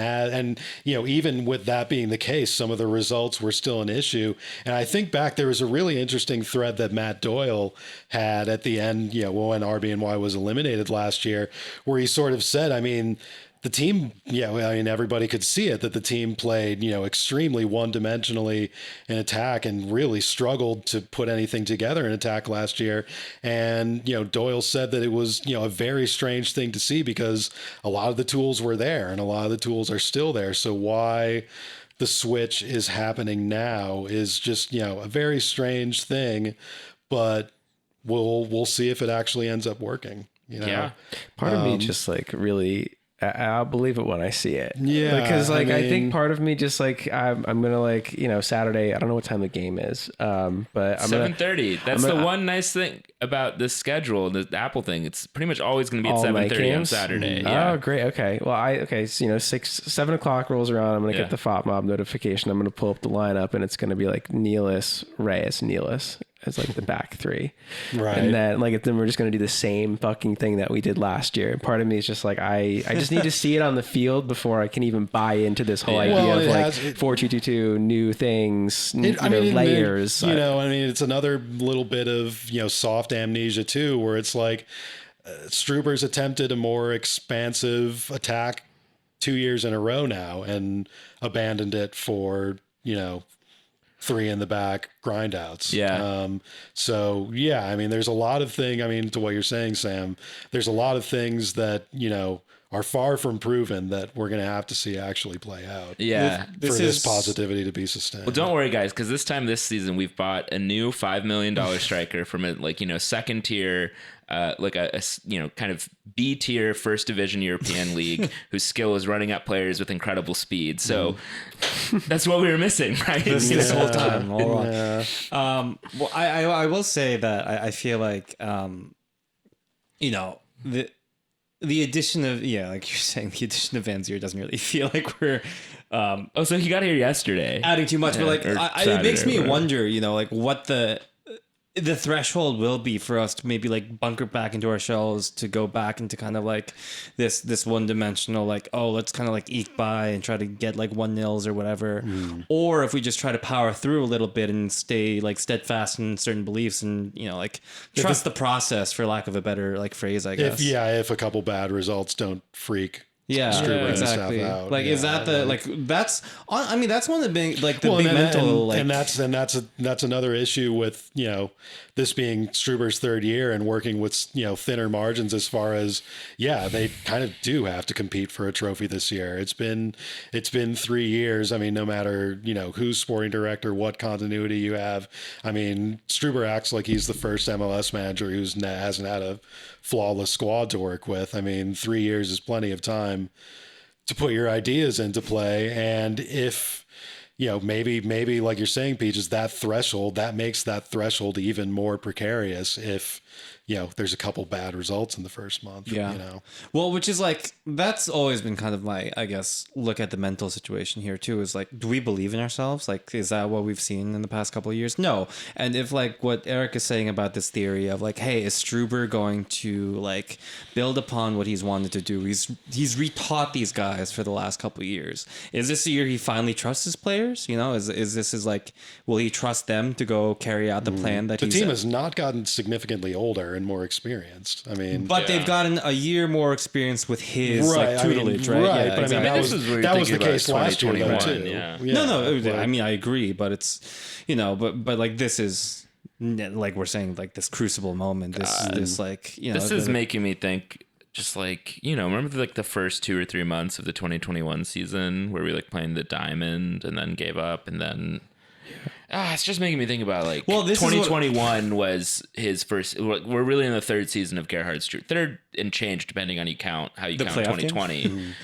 with that being the case, some of the results were still an issue. And I think back, there was a really interesting thread that Matt Doyle had at the end, when RBNY was eliminated last year, where he sort of said, I mean, the team, everybody could see it, that the team played, extremely one-dimensionally in attack and really struggled to put anything together in attack last year. And, Doyle said that it was, a very strange thing to see, because a lot of the tools were there and a lot of the tools are still there. So why the switch is happening now is just, a very strange thing, but we'll see if it actually ends up working. Yeah. Part of me just like really, I'll believe it when I see it. Yeah. Because I think part of me just like, I'm going to like, Saturday, I don't know what time the game is. But I'm 7:30. That's the one nice thing about this schedule, the Apple thing. It's pretty much always going to be at 7:30 on Saturday. Yeah. Oh, great. Okay. Well, 7 o'clock rolls around. I'm going to get the FOTMob notification. I'm going to pull up the lineup, and it's going to be like Nealis, Reyes, Nealis. It's like the back three. Right. And then we're just going to do the same fucking thing that we did last year. And part of me is just like, I just need to see it on the field before I can even buy into this whole idea of like 4-2-2-2, new things, layers. It's another little bit of, soft amnesia too, where it's like Struber's attempted a more expansive attack 2 years in a row now and abandoned it for, 3 in the back grindouts. Yeah. There's a lot of things, to what you're saying, Sam, there's a lot of things that, are far from proven that we're going to have to see actually play out. Yeah. For this positivity to be sustained. Well, don't worry, guys, because this season we've bought a new $5 million striker from a second tier, like a kind of B tier first division European league whose skill is running at players with incredible speed. So that's what we were missing, right? This whole time. All wrong. Well, I will say that I feel like the addition of like you're saying, the addition of Van Zier doesn't really feel like we're so he got here yesterday, adding too much, but like it makes me wonder, like what the threshold will be for us to maybe like bunker back into our shells, to go back into kind of like this one-dimensional, like, oh, let's kind of like eke by and try to get like 1-0s or whatever, or if we just try to power through a little bit and stay like steadfast in certain beliefs and like trust the process, for lack of a better like phrase, I guess. If a couple bad results don't freak exactly. out. Like, is that the that's one of the big like the big mental and that's another issue with this being Struber's third year and working with thinner margins as far as they kind of do have to compete for a trophy this year. It's been 3 years. I mean, no matter who's sporting director, what continuity you have. I mean, Struber acts like he's the first MLS manager who hasn't had a flawless squad to work with. I mean, 3 years is plenty of time to put your ideas into play. And if, maybe like you're saying, Peach, is that threshold, that makes that threshold even more precarious if, there's a couple bad results in the first month. Well, which is like, that's always been kind of my, I guess, look at the mental situation here too, is like, do we believe in ourselves? Like, is that what we've seen in the past couple of years? No. And if like what Eric is saying about this theory of like, hey, is Struber going to like build upon what he's wanted to do? He's retaught these guys for the last couple of years. Is this the year he finally trusts his players? Is this like, will he trust them to go carry out the plan that the team has not gotten significantly older and more experienced. I mean, but they've gotten a year more experience with his tutelage, right? Right. Yeah, but exactly. I mean, that was the case last year, though, too. No. I mean, I agree, but it's but like this is like we're saying, like this crucible moment. This is making me think. Just like, remember like the first 2 or 3 months of the 2021 season where we like playing the Diamond and then gave up, and then it's just making me think about like, 2021 was his first. We're really in the third season of Gerhard Struber, third and change depending on how you count 2020.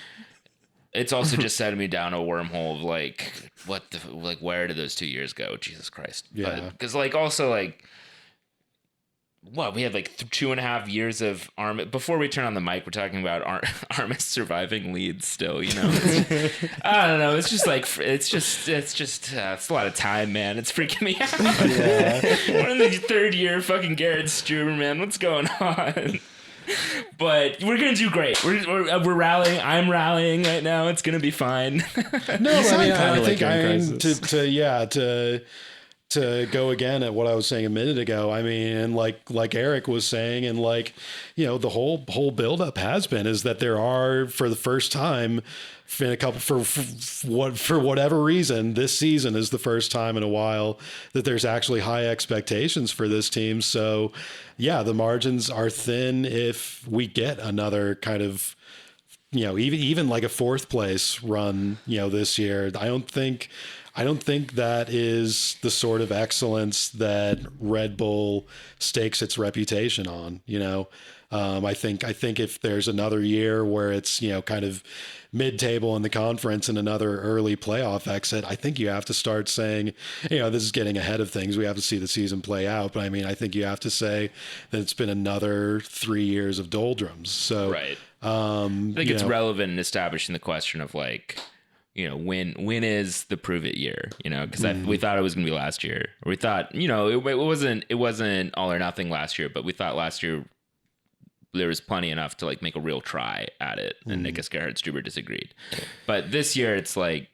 It's also just setting me down a wormhole of like, where did those 2 years go? Jesus Christ. Yeah. Because like also like, we had like 2.5 years of Arm. Before we turn on the mic, we're talking about Armis surviving Leeds still, I don't know. It's just like, it's a lot of time, man. It's freaking me out. We're in the third year fucking Gerhard Struber, man. What's going on? But we're gonna do great. We're rallying. I'm rallying right now. It's gonna be fine. No, I think to go again at what I was saying a minute ago. I mean, and like Eric was saying, and like, the whole buildup has been is that there are, for the first time in a couple, for whatever reason, this season is the first time in a while that there's actually high expectations for this team. So the margins are thin if we get another kind of, even like a fourth place run, this year. I don't think that is the sort of excellence that Red Bull stakes its reputation on. I think if there's another year where it's, kind of mid-table in the conference and another early playoff exit, I think you have to start saying, this is getting ahead of things. We have to see the season play out. But I mean, I think you have to say that it's been another 3 years of doldrums. So, right. I think it's relevant in establishing the question of like, when is the prove it year? Because we thought it was going to be last year. Or we thought, it wasn't all or nothing last year, but we thought last year there was plenty enough to like make a real try at it. And Nicklas Gerhard Struber disagreed. But this year it's like,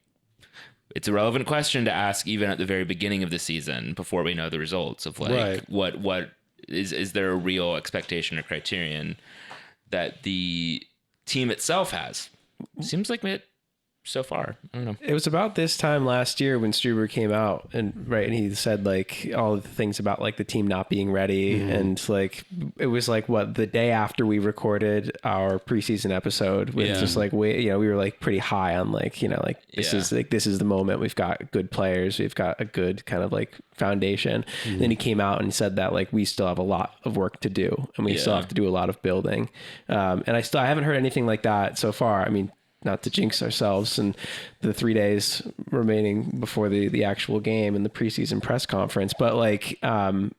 it's a relevant question to ask even at the very beginning of the season before we know the results of like, what is there a real expectation or criterion that the team itself has? Seems like so far. I don't know. It was about this time last year when Struber came out and he said like all of the things about like the team not being ready, and like it was like the day after we recorded our preseason episode with just like we were like pretty high on like this is the moment, we've got good players, we've got a good kind of like foundation. And then he came out and said that like we still have a lot of work to do and we still have to do a lot of building, and I haven't heard anything like that so far. I mean, not to jinx ourselves and the 3 days remaining before the actual game and the preseason press conference, but like I'm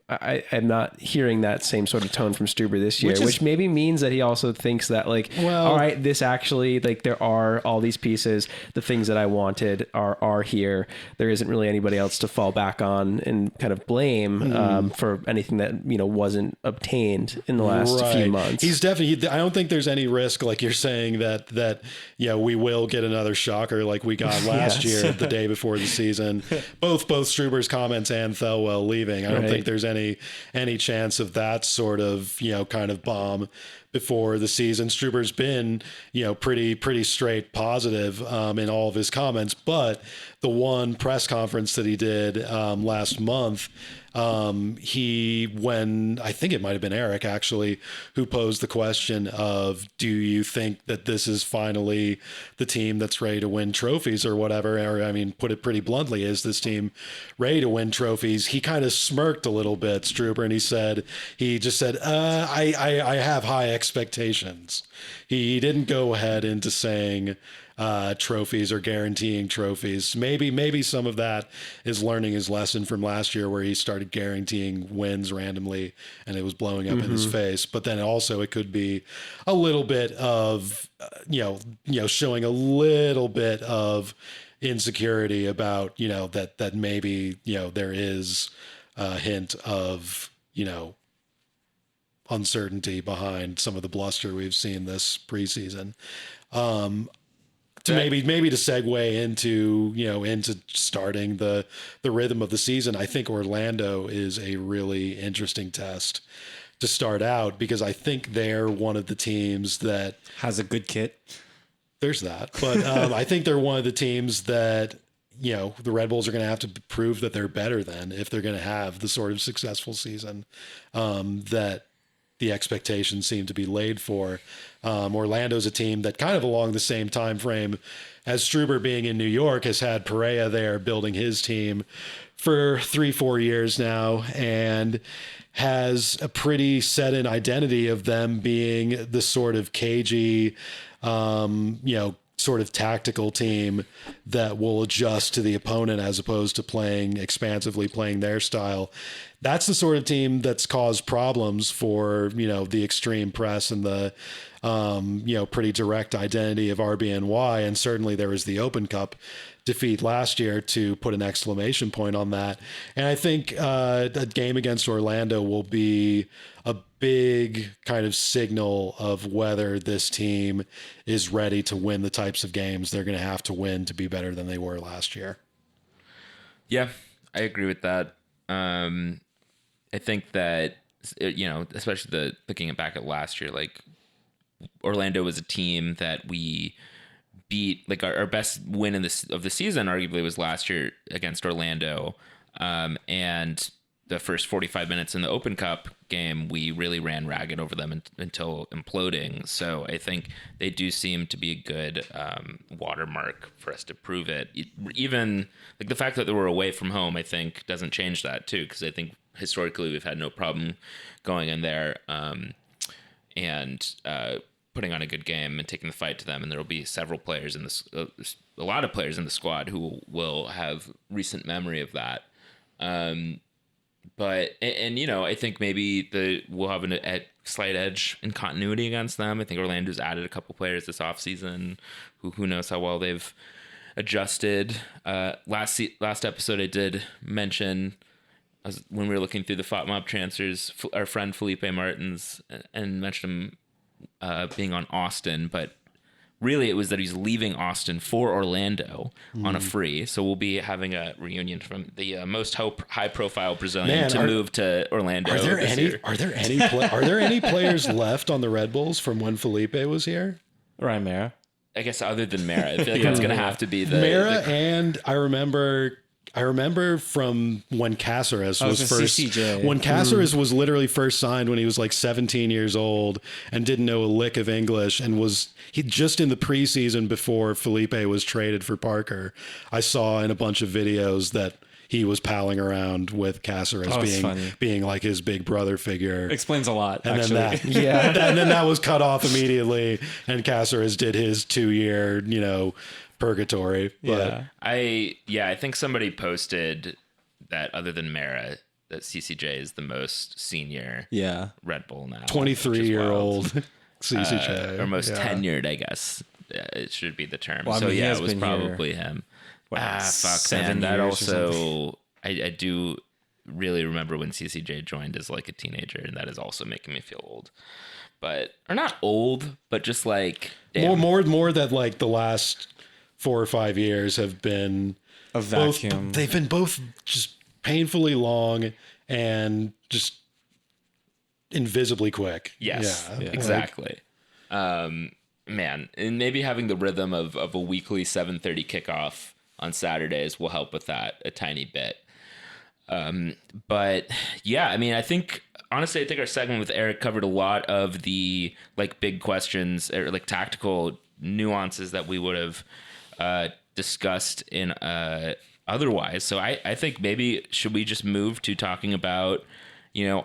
not hearing that same sort of tone from Struber this year, which maybe means that he also thinks that like, all right, this actually, like, there are all these pieces, the things that I wanted are here. There isn't really anybody else to fall back on and kind of blame for anything that wasn't obtained in the last few months. He's definitely. I don't think there's any risk, like you're saying, that we will get another shocker like we got last year, the day before the season. Both Struber's comments and Thelwell leaving. I don't think there's any chance of that sort of kind of bomb before the season. Struber's been pretty straight positive in all of his comments, but the one press conference that he did last month, when I think it might have been Eric actually who posed the question of, do you think that this is finally the team that's ready to win trophies or whatever? Or, I mean, put it pretty bluntly, is this team ready to win trophies? He kind of smirked a little bit, Struber, and he just said, I have high expectations. He didn't go ahead into saying trophies or guaranteeing trophies. Maybe some of that is learning his lesson from last year where he started guaranteeing wins randomly and it was blowing up in his face. But then also it could be a little bit of, showing a little bit of insecurity about, that maybe, there is a hint of, uncertainty behind some of the bluster we've seen this preseason. Maybe to segue into starting the rhythm of the season, I think Orlando is a really interesting test to start out because I think they're one of the teams that has a good kit. There's that, but I think they're one of the teams that the Red Bulls are going to have to prove that they're better than if they're going to have the sort of successful season that the expectations seem to be laid for. Orlando's a team that kind of along the same time frame as Struber being in New York has had Perea there building his team for 3-4 years now and has a pretty set in identity of them being the sort of cagey, sort of tactical team that will adjust to the opponent as opposed to playing expansively, playing their style. That's the sort of team that's caused problems for, the extreme press and the, pretty direct identity of RBNY. And certainly there was the Open Cup defeat last year to put an exclamation point on that. And I think a game against Orlando will be a big kind of signal of whether this team is ready to win the types of games they're going to have to win to be better than they were last year. Yeah, I agree with that. I think that, especially looking back at last year, like Orlando was a team that we beat, like our best win of the season arguably was last year against Orlando. And the first 45 minutes in the Open Cup game, we really ran ragged over them until imploding. So I think they do seem to be a good watermark for us to prove it. Even like the fact that they were away from home, I think doesn't change that too, because I think historically we've had no problem going in there and putting on a good game and taking the fight to them. And there will be several players in this, a lot of players in the squad who will have recent memory of that. But I think maybe we'll have a slight edge in continuity against them. I think Orlando's added a couple players this offseason who knows how well they've adjusted. Last episode I did mention when we were looking through the FOTMOB transfers, our friend Felipe Martins, and mentioned him being on Austin, but really it was that he's leaving Austin for Orlando on a free. So we'll be having a reunion from the most high profile Brazilian move to Orlando. Are there any players left on the Red Bulls from when Felipe was here? Ryan Mara. I guess other than Mara, I feel like that's going to have to be the Mara. And I remember from when Caceres was first, CCJ. when Caceres was literally first signed when he was like 17 years old and didn't know a lick of English, and he just in the preseason before Felipe was traded for Parker, I saw in a bunch of videos that he was palling around with Caceres being like his big brother figure. Explains a lot, and actually. And then that was cut off immediately, and Caceres did his 2-year, purgatory. But I think somebody posted that other than Mara, that CCJ is the most senior Red Bull now. 23-year-old CCJ. Or most tenured, I guess. It should be the term. Well, I mean, it was probably him. Fuck, 7 man. That years or also, I do really remember when CCJ joined as like a teenager, and that is also making me feel old. Or not old, but just like more that like the last 4 or 5 years have been a vacuum. They've been both just painfully long and just invisibly quick. Yes, yeah. Exactly. Man, and maybe having the rhythm of a weekly 7:30 kickoff on Saturdays will help with that a tiny bit. But yeah, I mean, honestly, I think our segment with Eric covered a lot of the like big questions or like tactical nuances that we would have discussed in otherwise. So I think maybe should we just move to talking about,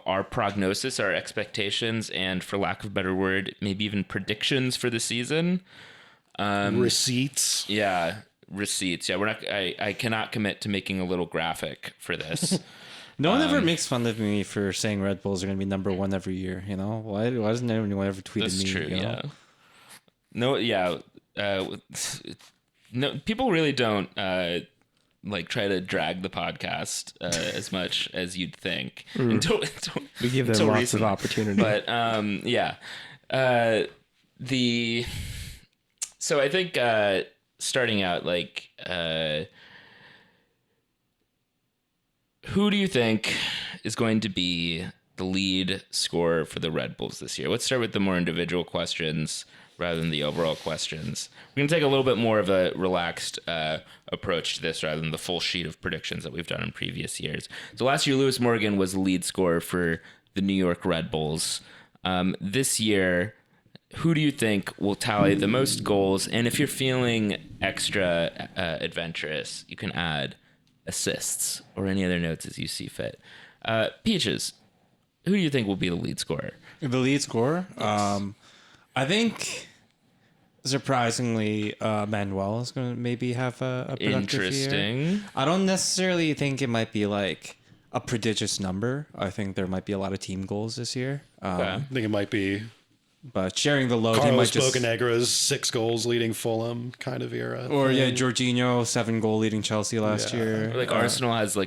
our prognosis, our expectations, and for lack of a better word, maybe even predictions for the season. Receipts. Yeah. Receipts. Yeah. I cannot commit to making a little graphic for this. No one ever makes fun of me for saying Red Bulls are going to be number one every year. Why doesn't anyone ever tweet That's me? true. Yeah. No. Yeah. No. People really don't try to drag the podcast as much as you'd think. Until we give them lots of opportunity. But yeah. So I think starting out, who do you think is going to be the lead scorer for the Red Bulls this year? Let's start with the more individual questions rather than the overall questions. We're going to take a little bit more of a relaxed approach to this rather than the full sheet of predictions that we've done in previous years. So last year, Lewis Morgan was the lead scorer for the New York Red Bulls. This year, who do you think will tally the most goals? And if you're feeling extra adventurous, you can add assists or any other notes as you see fit. Peaches, who do you think will be the lead scorer? The lead scorer? Yes. I think, surprisingly, Manuel is going to maybe have a productive year. I don't necessarily think it might be like a prodigious number. I think there might be a lot of team goals this year. I think it might be but sharing the load, Carlos Bocanegra's 6 goals leading Fulham kind of era. Or Jorginho 7 goal leading Chelsea last year. Or Arsenal has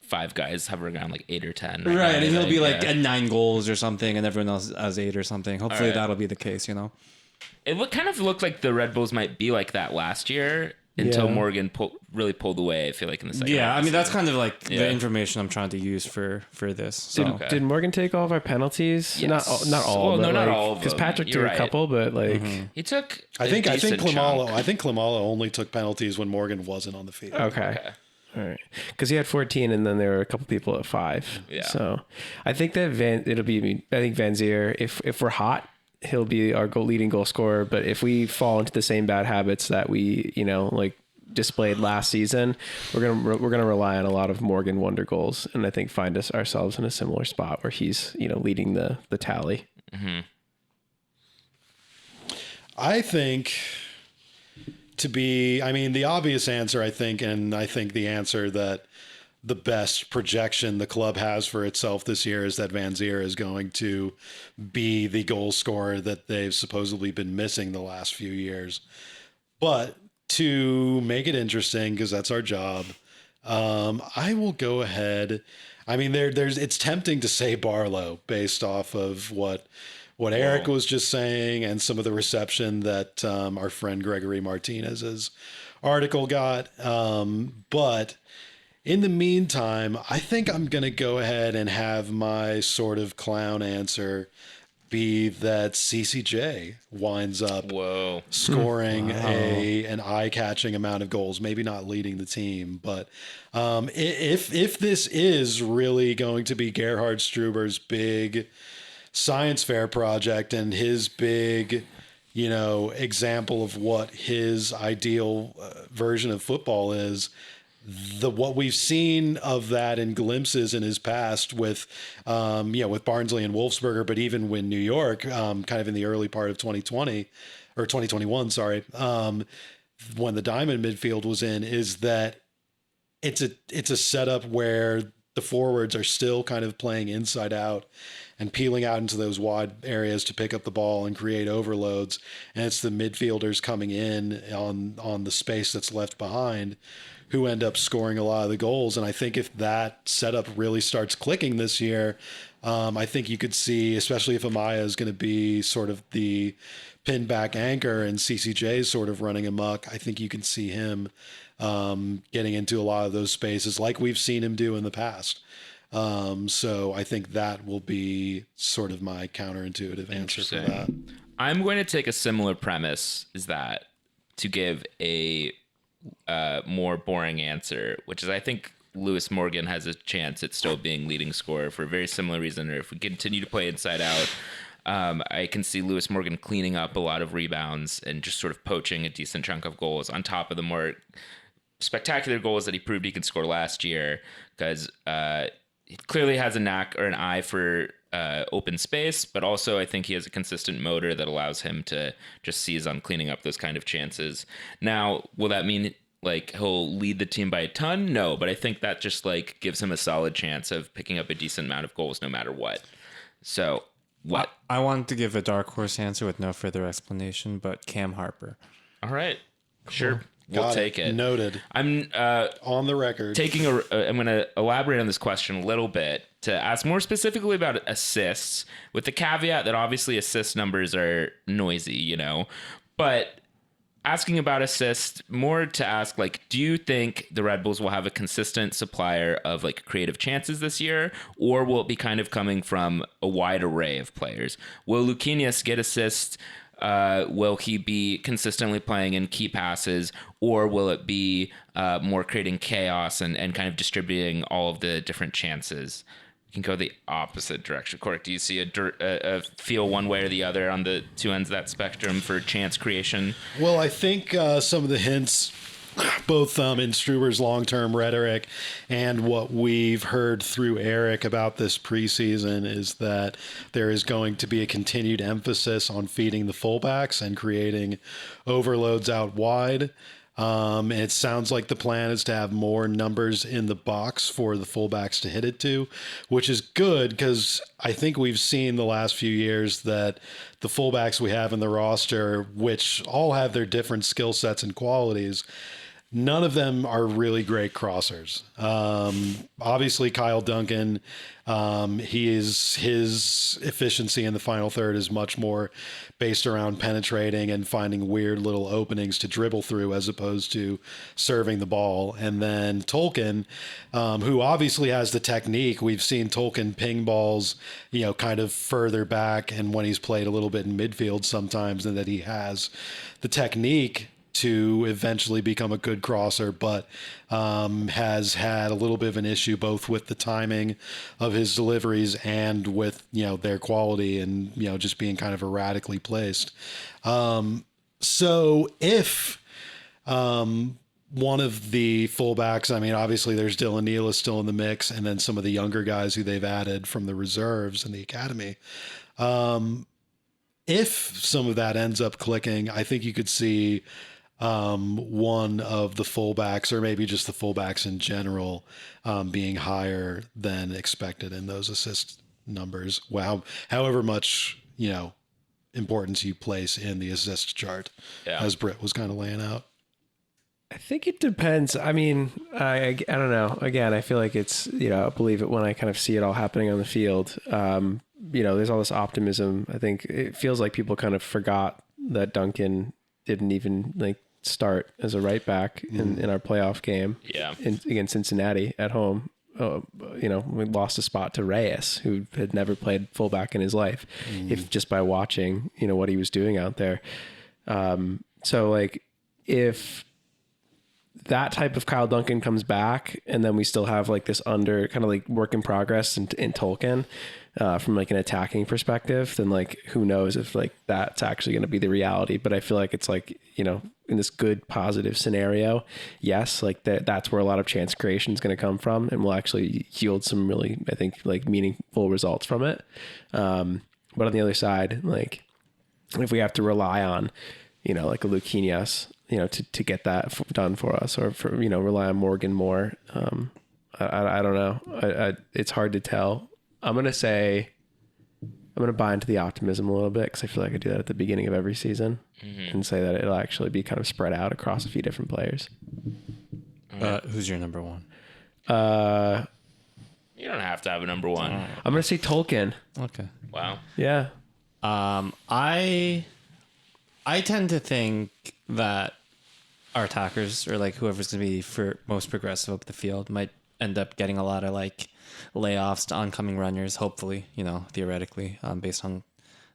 5 guys hovering around 8 or 10. Right, and he'll be at 9 goals or something, and everyone else has 8 or something. Hopefully that'll be the case, It kind of looked like the Red Bulls might be like that last year until Morgan really pulled away, I feel like, in the second half. I mean, that's kind of the information I'm trying to use for this. So. Did Morgan take all of our penalties? Yes. Not all. Well, no, not all of them. Because Patrick took a couple, but he took. I think Klimala. Chunk. I think Klimala only took penalties when Morgan wasn't on the field. Okay. All right. Because he had 14, and then there were a couple people at 5. Yeah. So I think that I think Van Zier, if we're hot, he'll be our leading goal scorer. But if we fall into the same bad habits that we, displayed last season, we're gonna rely on a lot of Morgan wonder goals, and I think find ourselves in a similar spot where he's leading the tally. Mm-hmm. I think the obvious answer, I think the answer that the best projection the club has for itself this year is that Van Zier is going to be the goal scorer that they've supposedly been missing the last few years. But to make it interesting, because that's our job, I will go ahead. I mean, it's tempting to say Barlow based off of what Eric was just saying and some of the reception that our friend Gregory Martinez's article got. But in the meantime, I think I'm going to go ahead and have my sort of clown answer be that CCJ winds up scoring an eye-catching amount of goals, maybe not leading the team, but if this is really going to be Gerhard Struber's big science fair project and his big, example of what his ideal version of football is, what we've seen of that in glimpses in his past with Barnsley and Wolfsburger, but even when New York, kind of in the early part of 2020 or 2021, sorry, when the diamond midfield was in, is that it's a setup where the forwards are still kind of playing inside out and peeling out into those wide areas to pick up the ball and create overloads. And it's the midfielders coming in on the space that's left behind who end up scoring a lot of the goals. And I think if that setup really starts clicking this year, I think you could see, especially if Amaya is going to be sort of the pinned back anchor and CCJ is sort of running amok, I think you can see him getting into a lot of those spaces like we've seen him do in the past. So I think that will be sort of my counterintuitive answer for that. I'm going to take a similar premise as that to give a more boring answer, which is I think Lewis Morgan has a chance at still being leading scorer for a very similar reason. Or if we continue to play inside out, I can see Lewis Morgan cleaning up a lot of rebounds and just sort of poaching a decent chunk of goals on top of the more spectacular goals that he proved he could score last year, because he clearly has a knack or an eye for open space, but also I think he has a consistent motor that allows him to just seize on cleaning up those kind of chances. Now, will that mean like he'll lead the team by a ton? No, but I think that just like gives him a solid chance of picking up a decent amount of goals no matter what. So what? I wanted to give a dark horse answer with no further explanation, but Cam Harper. All right. Cool. Sure. We'll take it. Noted. I'm on the record. I'm going to elaborate on this question a little bit to ask more specifically about assists, with the caveat that obviously assist numbers are noisy, but asking about assists more to ask, like, do you think the Red Bulls will have a consistent supplier of like creative chances this year, or will it be kind of coming from a wide array of players? Will Luquinhas get assists? Will he be consistently playing in key passes, or will it be more creating chaos and kind of distributing all of the different chances? We can go the opposite direction. Cork, do you see a feel one way or the other on the two ends of that spectrum for chance creation? Well, I think some of the hints, both in Struber's long-term rhetoric and what we've heard through Eric about this preseason, is that there is going to be a continued emphasis on feeding the fullbacks and creating overloads out wide. It sounds like the plan is to have more numbers in the box for the fullbacks to hit it to, which is good because I think we've seen the last few years that the fullbacks we have in the roster, which all have their different skill sets and qualities, none of them are really great crossers. Obviously, Kyle Duncan, his efficiency in the final third is much more based around penetrating and finding weird little openings to dribble through as opposed to serving the ball. And then Tolkien, who obviously has the technique. We've seen Tolkien ping balls, kind of further back, and when he's played a little bit in midfield sometimes, and that he has the technique to eventually become a good crosser, but has had a little bit of an issue both with the timing of his deliveries and with their quality and just being kind of erratically placed. So if one of the fullbacks, I mean, obviously there's Dylan Neal is still in the mix, and then some of the younger guys who they've added from the reserves and the academy. If some of that ends up clicking, I think you could see one of the fullbacks, or maybe just the fullbacks in general, being higher than expected in those assist numbers. Wow. However much, importance you place in the assist chart, as Brit was kind of laying out. I think it depends. I mean, I don't know. Again, I feel like it's, I believe it when I kind of see it all happening on the field. There's all this optimism. I think it feels like people kind of forgot that Duncan didn't even start as a right back in our playoff game against Cincinnati at home. we lost a spot to Reyes, who had never played fullback in his life, if just by watching, what he was doing out there. So like if that type of Kyle Duncan comes back and then we still have like this under kind of like work in progress in Tolkien, from like an attacking perspective, then like who knows if like that's actually going to be the reality. But I feel like it's like, in this good positive scenario, yes, like that's where a lot of chance creation is going to come from, and we'll actually yield some really, I think, like meaningful results from it. But on the other side, like if we have to rely on, like a Luquinhas, to get that done for us, or for, rely on Morgan more. I don't know. It's hard to tell. I'm going to buy into the optimism a little bit, because I feel like I do that at the beginning of every season, and say that it'll actually be kind of spread out across a few different players. Who's your number one? You don't have to have a number one. I'm going to say Tolkien. Okay. Wow. Yeah. I tend to think that our attackers, or like whoever's going to be most progressive up the field, might end up getting a lot of like layoffs to oncoming runners, hopefully, theoretically, based on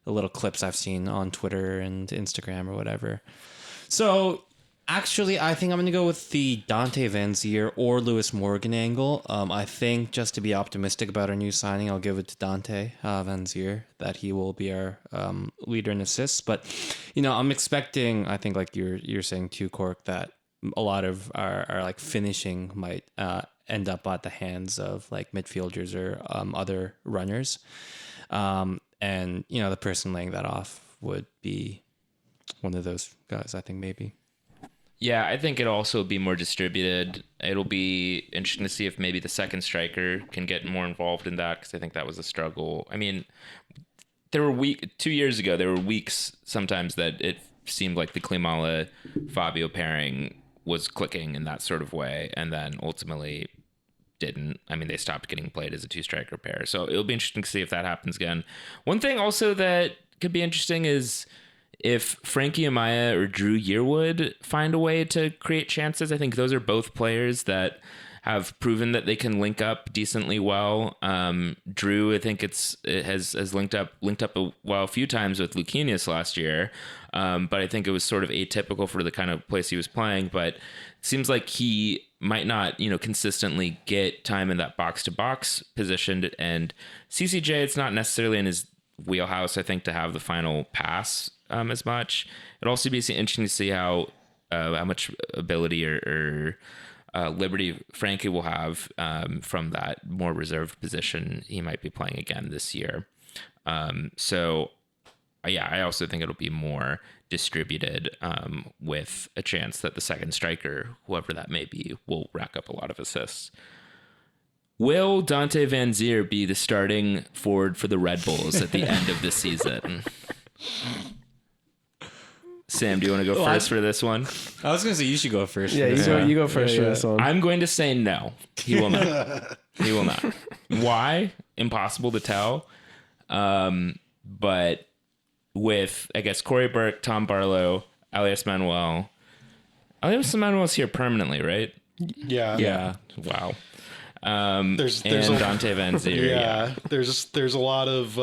the little clips I've seen on Twitter and Instagram or whatever. So actually, I think I'm going to go with the Dante Van Zier or Lewis Morgan angle. I think, just to be optimistic about our new signing, I'll give it to Dante Van Zier, that he will be our leader in assists. But, I'm expecting, I think like you're saying too, Cork, that a lot of our like finishing might end up at the hands of like midfielders or other runners. And, the person laying that off would be one of those guys, I think, maybe. Yeah, I think it'll also be more distributed. It'll be interesting to see if maybe the second striker can get more involved in that, because I think that was a struggle. I mean, 2 years ago, there were weeks sometimes that it seemed like the Klimala-Fabio pairing was clicking in that sort of way, and then ultimately didn't. I mean, they stopped getting played as a two-striker pair. So it'll be interesting to see if that happens again. One thing also that could be interesting is if Frankie Amaya or Drew Yearwood find a way to create chances. I think those are both players that have proven that they can link up decently well. Drew, I think it has linked up a few times with Luquinhas last year, but I think it was sort of atypical for the kind of place he was playing. But it seems like he might not, consistently get time in that box to box position. And CCJ, it's not necessarily in his wheelhouse, I think, to have the final pass as much. It'd also be interesting to see how much ability or liberty Frankie will have from that more reserved position he might be playing again this year. So I also think it'll be more distributed, with a chance that the second striker, whoever that may be, will rack up a lot of assists. Will Dante Van Zier be the starting forward for the Red Bulls at the end of the season? Sam, do you want to go first for this one? I was going to say you should go first. Yeah, you go first for this one. I'm going to say no. He will not. He will not. Why? Impossible to tell. But with, I guess, Corey Burke, Tom Barlow, Elias Manuel. Elias Manuel's here permanently, right? Yeah. Yeah. Wow. There's Dante Van Zier. Yeah. There's a lot of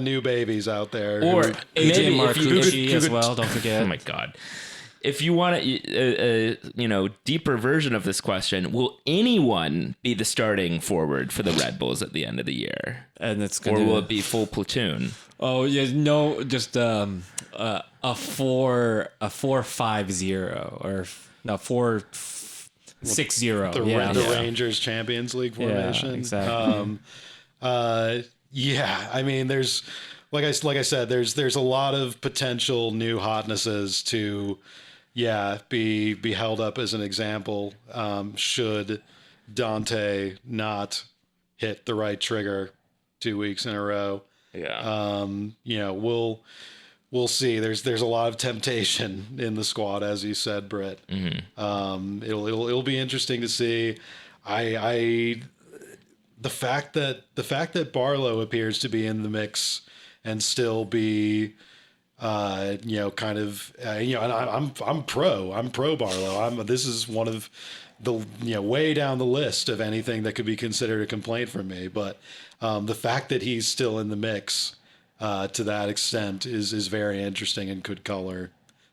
new babies out there. Or AJ Marcucci as well, don't forget. Oh my God. If you want a deeper version of this question, will anyone be the starting forward for the Red Bulls at the end of the year? And it's or will it be full platoon? Oh yeah, no, just a 4-5-0 or no 4-6-0. The Rangers Champions League formation. Yeah, exactly. Yeah, I mean, there's like I said, there's a lot of potential new hotnesses to, be held up as an example. Should Dante not hit the right trigger 2 weeks in a row? Yeah. We'll see. There's a lot of temptation in the squad, as you said, Brit. Mm-hmm. It'll be interesting to see. The fact that Barlow appears to be in the mix and still be kind of, and I'm pro Barlow. This is one of the, way down the list of anything that could be considered a complaint from me. But the fact that he's still in the mix to that extent is very interesting and could color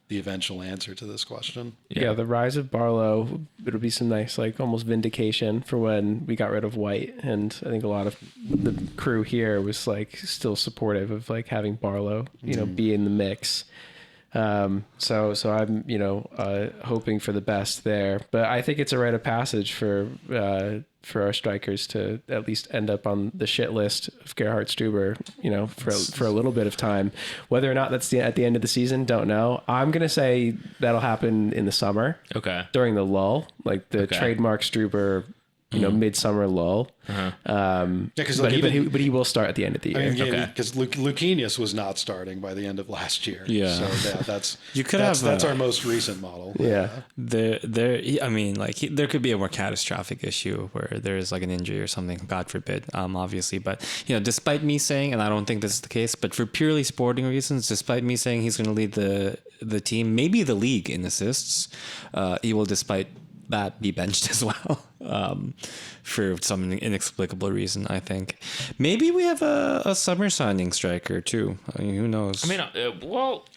the eventual answer to this question. Yeah, the rise of Barlow, it'll be some nice, like, almost vindication for when we got rid of White. And I think a lot of the crew here was, like, still supportive of, like, having Barlow, be in the mix. So I'm, hoping for the best there. But I think it's a rite of passage for our strikers to at least end up on the shit list of Gerhard Stuber, for a little bit of time. Whether or not that's at the end of the season, don't know. I'm going to say that'll happen in the summer. Okay. During the lull, like the trademark Stuber, midsummer lull. Because but he will start at the end of the year. Because Lucanius was not starting by the end of last year. Yeah. So that's that's our most recent model. Yeah. There could be a more catastrophic issue where there is like an injury or something, God forbid, obviously. But, despite me saying, and I don't think this is the case, but for purely sporting reasons, despite me saying he's going to lead the team, maybe the league in assists, he will, despite that, be benched as well, for some inexplicable reason. I think maybe we have a summer signing striker too. I mean, who knows?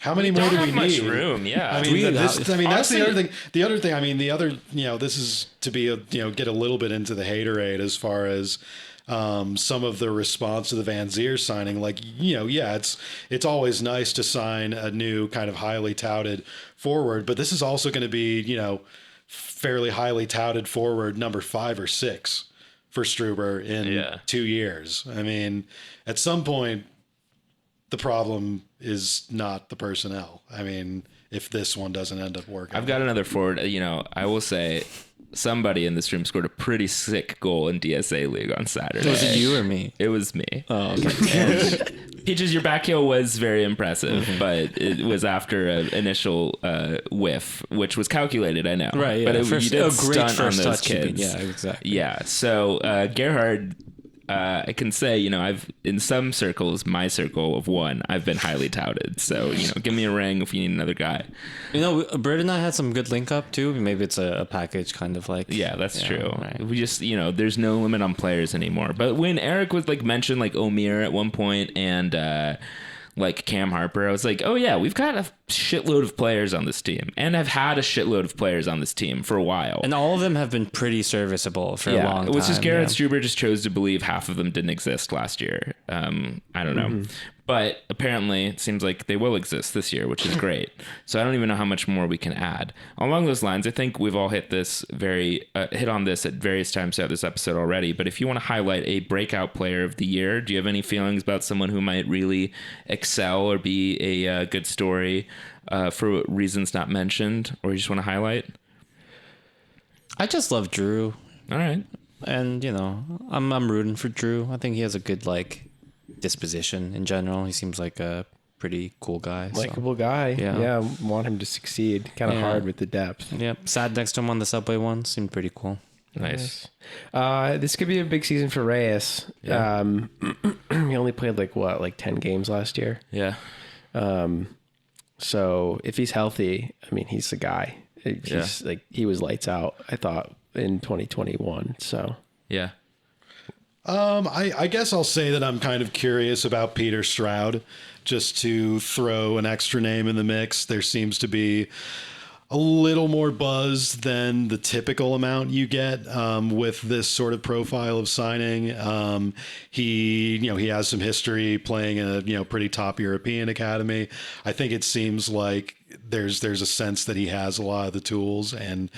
How many more do we much need? room? Yeah, that's the other thing. The other thing. This is to be get a little bit into the haterade as far as some of the response to the Van Zier signing. Like, it's always nice to sign a new kind of highly touted forward, but this is also going to be fairly highly touted forward number 5 or 6 for Struber in 2 years. I mean, at some point, the problem is not the personnel. I mean, if this one doesn't end up working. I've got another forward. I will say somebody in this room scored a pretty sick goal in DSA League on Saturday. Was it you or me? It was me. Oh, okay. Peaches, your back heel was very impressive, but it was after an initial whiff, which was calculated, I know. Right, yeah. But you did stunt on those touch, kids. Yeah, exactly. Yeah, so Gerhard, I can say, I've, in some circles, my circle of 1, I've been highly touted. So, give me a ring if you need another guy. Brit and I had some good link up too. Maybe it's a package kind of like. Yeah, that's true. Right. We just, there's no limit on players anymore. But when Eric was mentioned O'Meara at one point and Cam Harper, I was like, oh yeah, we've got a shitload of players on this team, and I've had a shitload of players on this team for a while, and all of them have been pretty serviceable for a long time. It was just Garrett Struber just chose to believe half of them didn't exist last year. I don't know. But apparently it seems like they will exist this year, which is great. So I don't even know how much more we can add. Along those lines, I think we've all hit on this at various times throughout this episode already. But if you want to highlight a breakout player of the year, do you have any feelings about someone who might really excel or be a good story for reasons not mentioned, or you just want to highlight? I just love Drew. All right. And, I'm rooting for Drew. I think he has a good, disposition in general. He seems like a pretty cool guy. Likeable guy. Yeah. Want him to succeed. Kind of hard with the depth. Yep. Sat next to him on the subway once. Seemed pretty cool. Nice. This could be a big season for Reyes. Yeah. He only played 10 games last year. Yeah. So if he's healthy, I mean, he's the guy. He was lights out, I thought, in 2021. So yeah. I guess I'll say that I'm kind of curious about Peter Stroud, just to throw an extra name in the mix. There seems to be a little more buzz than the typical amount you get with this sort of profile of signing. He has some history playing in a pretty top European academy. I think it seems like there's a sense that he has a lot of the tools, and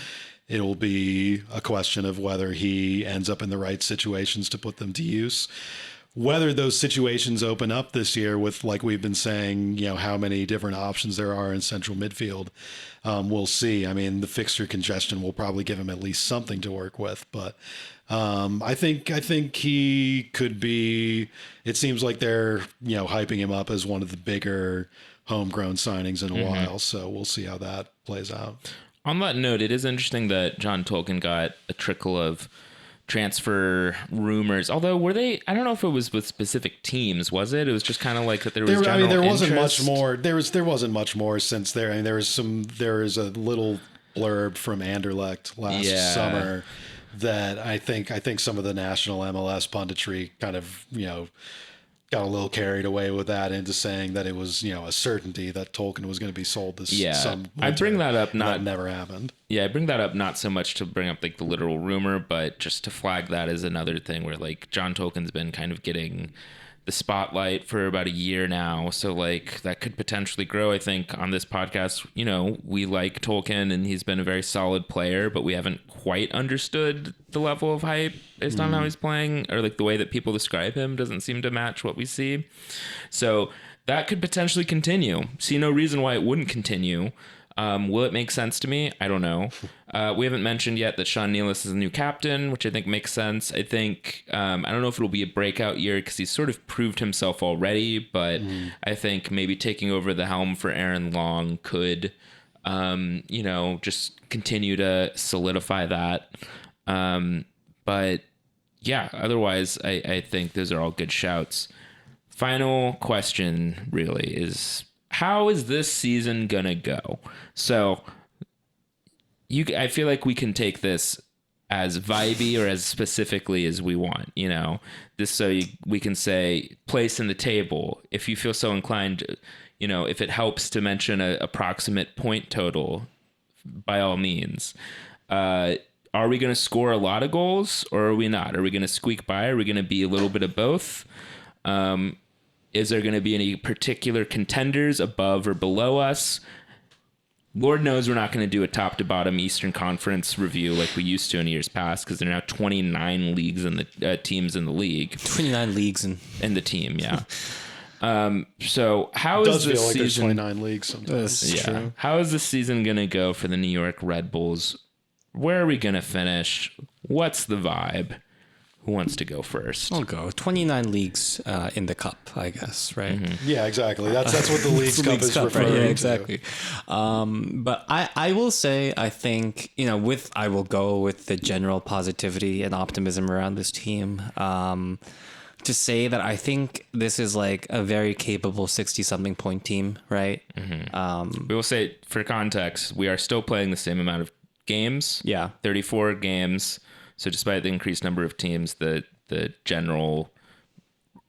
it'll be a question of whether he ends up in the right situations to put them to use. Whether those situations open up this year with, like we've been saying, how many different options there are in central midfield, we'll see. I mean, the fixture congestion will probably give him at least something to work with, but I think he could be. It seems like they're hyping him up as one of the bigger homegrown signings in a while, so we'll see how that plays out. On that note, it is interesting that John Tolkien got a trickle of transfer rumors. Although I don't know if it was with specific teams, was it? It was just kind of like that there was general there wasn't interest. much more. There wasn't much more since there. I mean, there is a little blurb from Anderlecht last summer that I think some of the national MLS punditry kind of, got a little carried away with that into saying that it was, a certainty that Tolkien was going to be sold this some winter. I bring that up that never happened. Yeah, I bring that up not so much to bring up like the literal rumor, but just to flag that as another thing where like John Tolkien's been kind of getting the spotlight for about a year now. So like that could potentially grow. I think on this podcast, we like Tolkien and he's been a very solid player, but we haven't quite understood the level of hype based on how he's playing, or like the way that people describe him doesn't seem to match what we see. So that could potentially continue. See no reason why it wouldn't continue. Will it make sense to me? I don't know. We haven't mentioned yet that Sean Nealis is the new captain, which I think makes sense. I think, I don't know if it'll be a breakout year because he's sort of proved himself already, but I think maybe taking over the helm for Aaron Long could, just continue to solidify that. But yeah, otherwise, I think those are all good shouts. Final question really is, how is this season gonna go? So I feel like we can take this as vibey or as specifically as we want, we can say place in the table. If you feel so inclined, if it helps to mention a approximate point total, by all means. Are we going to score a lot of goals or are we not? Are we going to squeak by? Are we going to be a little bit of both? Is there going to be any particular contenders above or below us? Lord knows we're not going to do a top to bottom Eastern Conference review like we used to in years past because there are now 29 leagues in the teams in the league. 29 leagues in the team, yeah. So how is this feel like there's season? 29 leagues sometimes. That's true. How is this season going to go for the New York Red Bulls? Where are we going to finish? What's the vibe? Who wants to go first? I'll go. 29 leagues in the cup, I guess, right? Mm-hmm. Yeah, exactly. That's what the League's Cup is referring right? Yeah, to. exactly. But I will say, I think, I will go with the general positivity and optimism around this team. To say that I think this is like a very capable 60-something point team, right? We will say, for context, we are still playing the same amount of games. Yeah. 34 games. So despite the increased number of teams, the general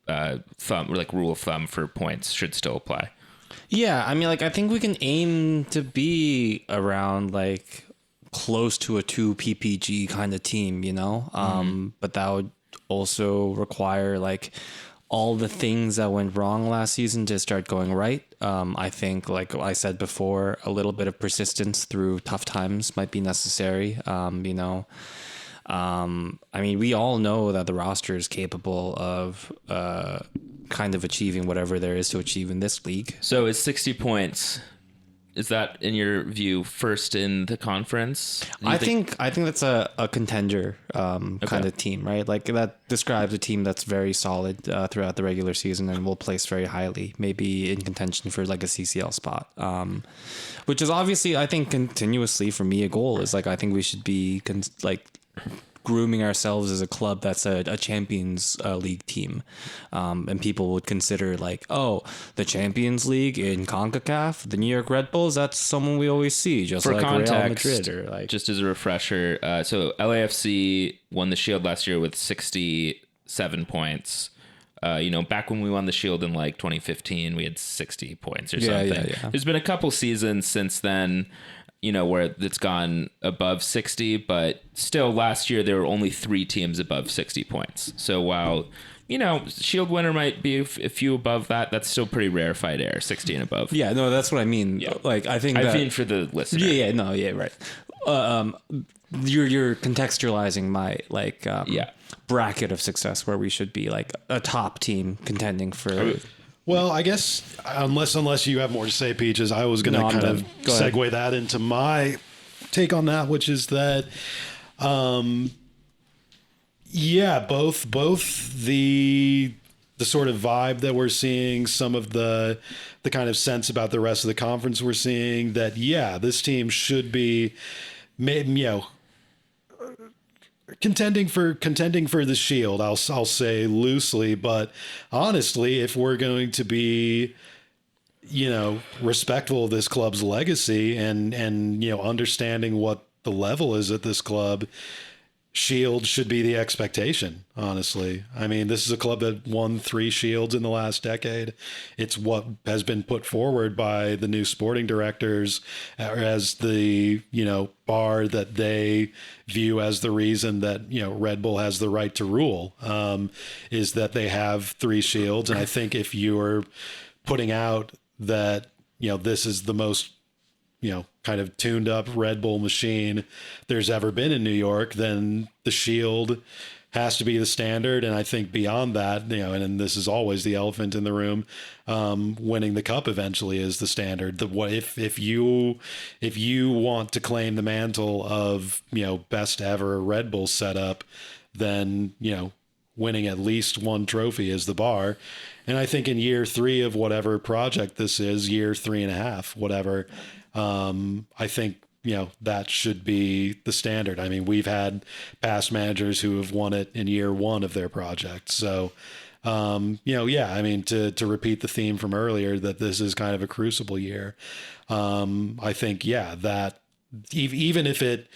rule of thumb for points should still apply. Yeah, I mean, I think we can aim to be around close to a 2 PPG kind of team, but that would also require all the things that went wrong last season to start going right. I think, like I said before, a little bit of persistence through tough times might be necessary. I mean, we all know that the roster is capable of kind of achieving whatever there is to achieve in this league. So is 60 points, is that, in your view, first in the conference? I think that's a contender kind of team, right? That describes a team that's very solid throughout the regular season and will place very highly, maybe in contention for a CCL spot. Which is obviously, I think, continuously for me a goal is I think we should be grooming ourselves as a club that's a Champions League team, and people would consider the Champions League in CONCACAF, the New York Red Bulls, that's someone we always see, just for like context, Real Madrid or just as a refresher, so LAFC won the Shield last year with 67 points. Back when we won the Shield in 2015, we had 60 points or something. Yeah. There's been a couple seasons since then, where it's gone above 60, but still last year there were only 3 teams above 60 points. So while, Shield winner might be a few above that, that's still pretty rarefied air, 60 and above. Yeah, no, that's what I mean. Yeah. I think that, I mean for the listener. Right. You're contextualizing my bracket of success where we should be a top team contending for. Well, I guess unless you have more to say, Peaches, I was going to kind of segue that into my take on that, which is that, both the sort of vibe that we're seeing, some of the kind of sense about the rest of the conference we're seeing, that this team should be, contending for the Shield. I'll say loosely, but honestly, if we're going to be, respectful of this club's legacy and understanding what the level is at this club, Shield should be the expectation, honestly. I mean, this is a club that won 3 Shields in the last decade. It's what has been put forward by the new sporting directors as the, bar that they view as the reason that, Red Bull has the right to rule, is that they have 3 Shields. And I think if you're putting out that, this is the most, kind of tuned up Red Bull machine there's ever been in New York, then the Shield has to be the standard. And I think beyond that, and this is always the elephant in the room, winning the cup eventually is the standard. If you want to claim the mantle of, best ever Red Bull setup, then, winning at least 1 trophy is the bar. And I think in year 3 of whatever project this is, year 3.5, whatever, I think, that should be the standard. I mean, we've had past managers who have won it in year 1 of their project. So, I mean, to repeat the theme from earlier, that this is kind of a crucible year. I think, that even if it,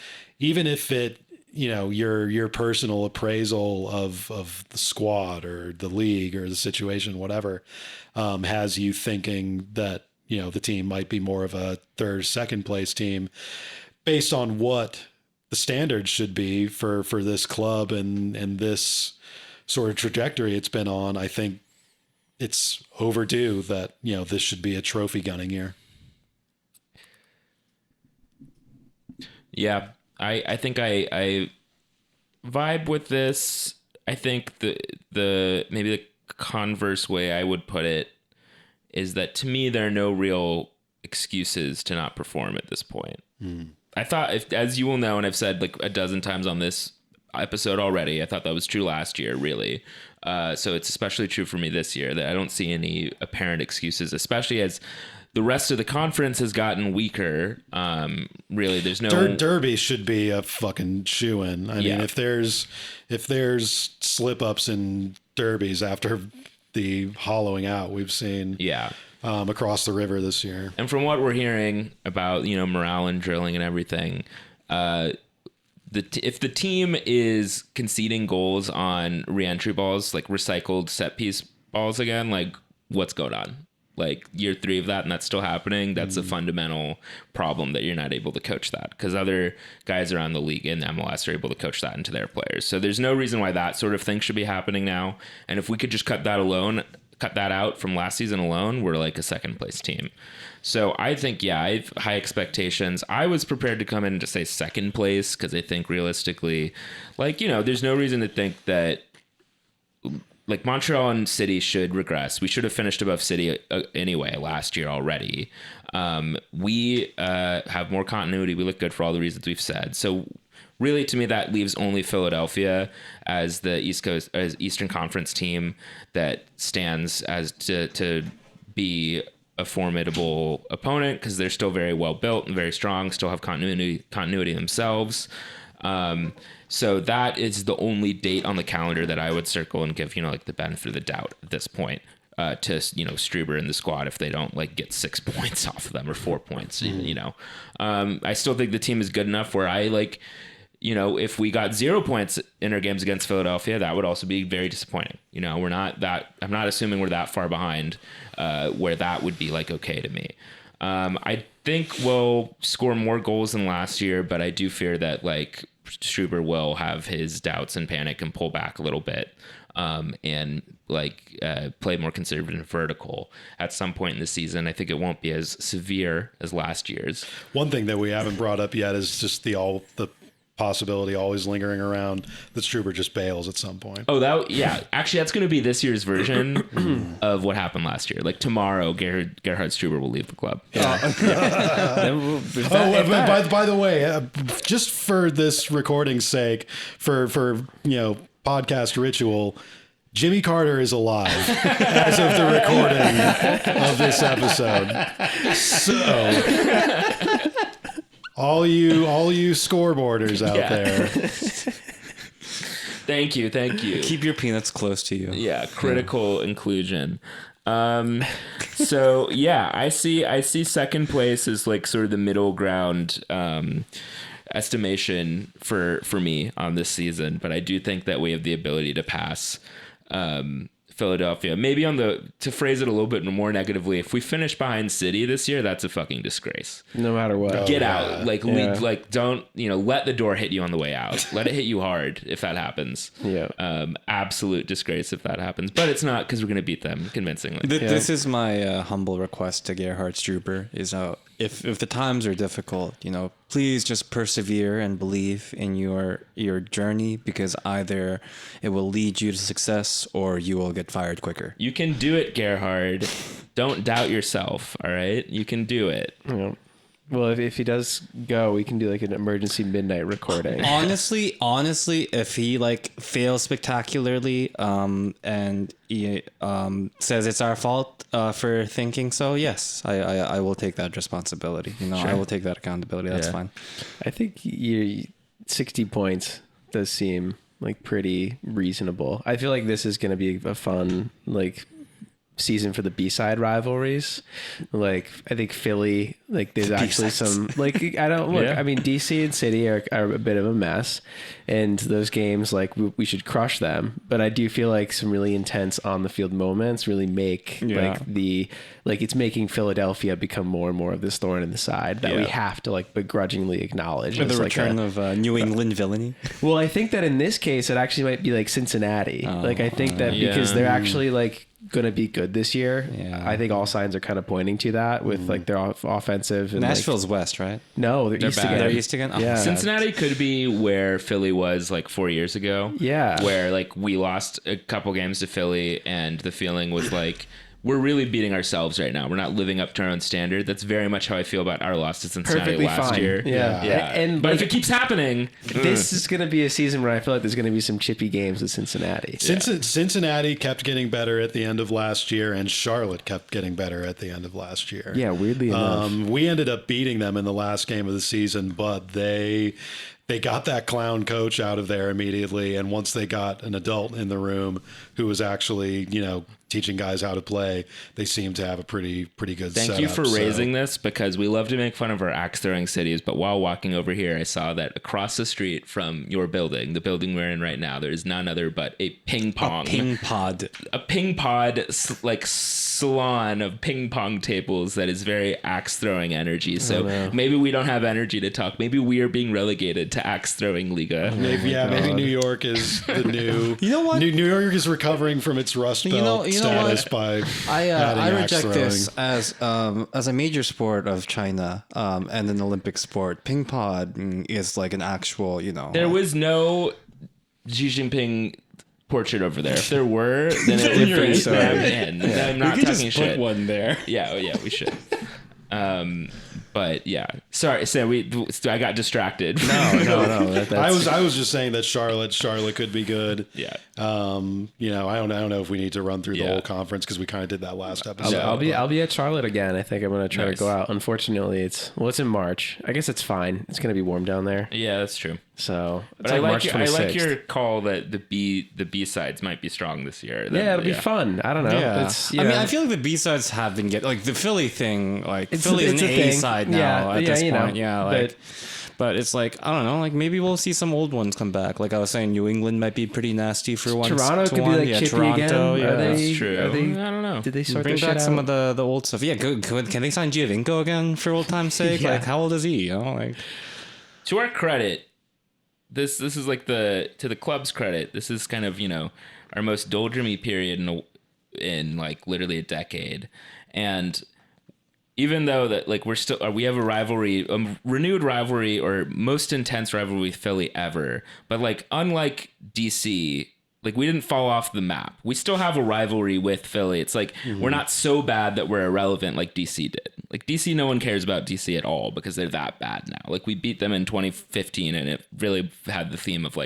your personal appraisal of the squad or the league or the situation, whatever, has you thinking that, the team might be more of a 3rd, 2nd place team based on what the standards should be for this club and this sort of trajectory it's been on. I think it's overdue that, this should be a trophy gunning year. Yeah. I think I vibe with this. I think the maybe the converse way I would put it is that to me, there are no real excuses to not perform at this point. I thought, as you will know, and I've said like a dozen times on this episode already, I thought that was true last year, really. So it's especially true for me this year that I don't see any apparent excuses, especially as the rest of the conference has gotten weaker. Really, there's no Derby should be a fucking shoo-in. I mean, if there's slip ups in derbies after the hollowing out we've seen, across the river this year, and from what we're hearing about morale and drilling and everything, if the team is conceding goals on re-entry balls, like recycled set piece balls again, like what's going on? Like year 3 of that, and that's still happening. That's a fundamental problem that you're not able to coach that, because other guys around the league in MLS are able to coach that into their players. So there's no reason why that sort of thing should be happening now. And if we could just cut that out from last season alone, we're like a 2nd place team. So I think, I have high expectations. I was prepared to come in and just say 2nd place, because I think realistically, there's no reason to think that like Montreal and City should regress. We should have finished above City anyway last year already. We have more continuity. We look good for all the reasons we've said. So really, to me, that leaves only Philadelphia as the Eastern Conference team that stands as to be a formidable opponent, because they're still very well built and very strong, still have continuity themselves. So that is the only date on the calendar that I would circle and give, like the benefit of the doubt at this point, to, Struber and the squad, if they don't get 6 points off of them or 4 points, I still think the team is good enough where if we got 0 points in our games against Philadelphia, that would also be very disappointing. I'm not assuming we're that far behind, where that would be okay to me. I think we'll score more goals than last year, but I do fear that Struber will have his doubts and panic and pull back a little bit, and play more conservative vertical at some point in the season. I think it won't be as severe as last year's. One thing that we haven't brought up yet is just the possibility always lingering around that Struber just bails at some point. Oh, actually, that's going to be this year's version of what happened last year. Like tomorrow, Gerhard Struber will leave the club. By the way, just for this recording's sake, for podcast ritual, Jimmy Carter is alive as of the recording of this episode. So all you scoreboarders out there, Thank you. Keep your peanuts close to you. Yeah, critical inclusion. So yeah, I see second place as like sort of the middle ground estimation for me on this season, but I do think that we have the ability to pass Philadelphia. Maybe to phrase it a little bit more negatively, if we finish behind City this year, that's a fucking disgrace. No matter what. Get out. Don't, let the door hit you on the way out. Let it hit you hard if that happens. Yeah. Absolute disgrace if that happens. But it's not, because we're going to beat them convincingly. This is my humble request to Gerhard Struber is if the times are difficult, please just persevere and believe in your journey, because either it will lead you to success or you will get fired quicker. You can do it, Gerhard. Don't doubt yourself, all right? You can do it. Yeah. Well, if he does go, we can do like an emergency midnight recording. Honestly, if he fails spectacularly, and he says it's our fault for thinking so, yes, I will take that responsibility. Sure. I will take that accountability. That's fine. I think 60 points does seem like pretty reasonable. I feel like this is going to be a fun season for the B-side rivalries. I think Philly, there's actually some I mean, DC and City are a bit of a mess, and those games we should crush them, but I do feel like some really intense on the field moments really make it's making Philadelphia become more and more of this thorn in the side that we have to begrudgingly acknowledge. The return of New England villainy. Well, I think that in this case it actually might be Cincinnati. I think that because they're actually going to be good this year. Yeah. I think all signs are kind of pointing to that with their offensive. And Nashville's West, right? No, they're East again. They're East again? Yeah. Cincinnati could be where Philly was 4 years ago. Yeah. Where we lost a couple games to Philly and the feeling was we're really beating ourselves right now. We're not living up to our own standard. That's very much how I feel about our loss to Cincinnati last year. Yeah. But if it keeps happening, this is going to be a season where I feel like there's going to be some chippy games with Cincinnati. Cincinnati kept getting better at the end of last year, and Charlotte kept getting better at the end of last year. Yeah, weirdly enough. We ended up beating them in the last game of the season, but they got that clown coach out of there immediately, and once they got an adult in the room who was actually, teaching guys how to play, they seem to have a pretty good setup. Thank you for raising this, because we love to make fun of our axe-throwing cities, but while walking over here, I saw that across the street from your building, the building we're in right now, there is none other but a ping pod, salon of ping pong tables that is very axe-throwing energy. So maybe we don't have energy to talk. Maybe we are being relegated to axe-throwing Liga. Maybe New York is the new. You know what? New York is recovering from its Rust Belt status by. I reject this as a major sport of China and an Olympic sport. Ping pong is an actual, There was no Xi Jinping portrait over there. If there were, then it would freeze them in. I'm not talking shit. Put one there. Yeah, we should. But yeah, sorry, Sam. I got distracted. No. I was just saying that Charlotte could be good. Yeah. I don't know if we need to run through the whole conference, because we kind of did that last episode. I'll be at Charlotte again. I think I'm going to try to go out. Unfortunately, it's in March. I guess it's fine. It's going to be warm down there. Yeah, that's true. So, but I like your call that the B sides might be strong this year. It'll be fun. I don't know. Yeah. I feel like the B sides have been getting the Philly thing. Philly is an A side now at this point. But it's I don't know, maybe we'll see some old ones come back. I was saying, New England might be pretty nasty for once. Toronto could be chippy Toronto, again. That's true. I don't know. Did they sort bring back some of the old stuff? Yeah, can they sign Giovinco again for old time's sake? How old is he? To our credit, this is to the club's credit, this is kind of our most doldrummy period in literally a decade, and even though that we have a rivalry, a renewed rivalry, or most intense rivalry with Philly ever, but unlike DC, we didn't fall off the map. We still have a rivalry with Philly. It's we're not so bad that we're irrelevant like DC did. DC, no one cares about DC at all because they're that bad now. We beat them in 2015, and it really had the theme of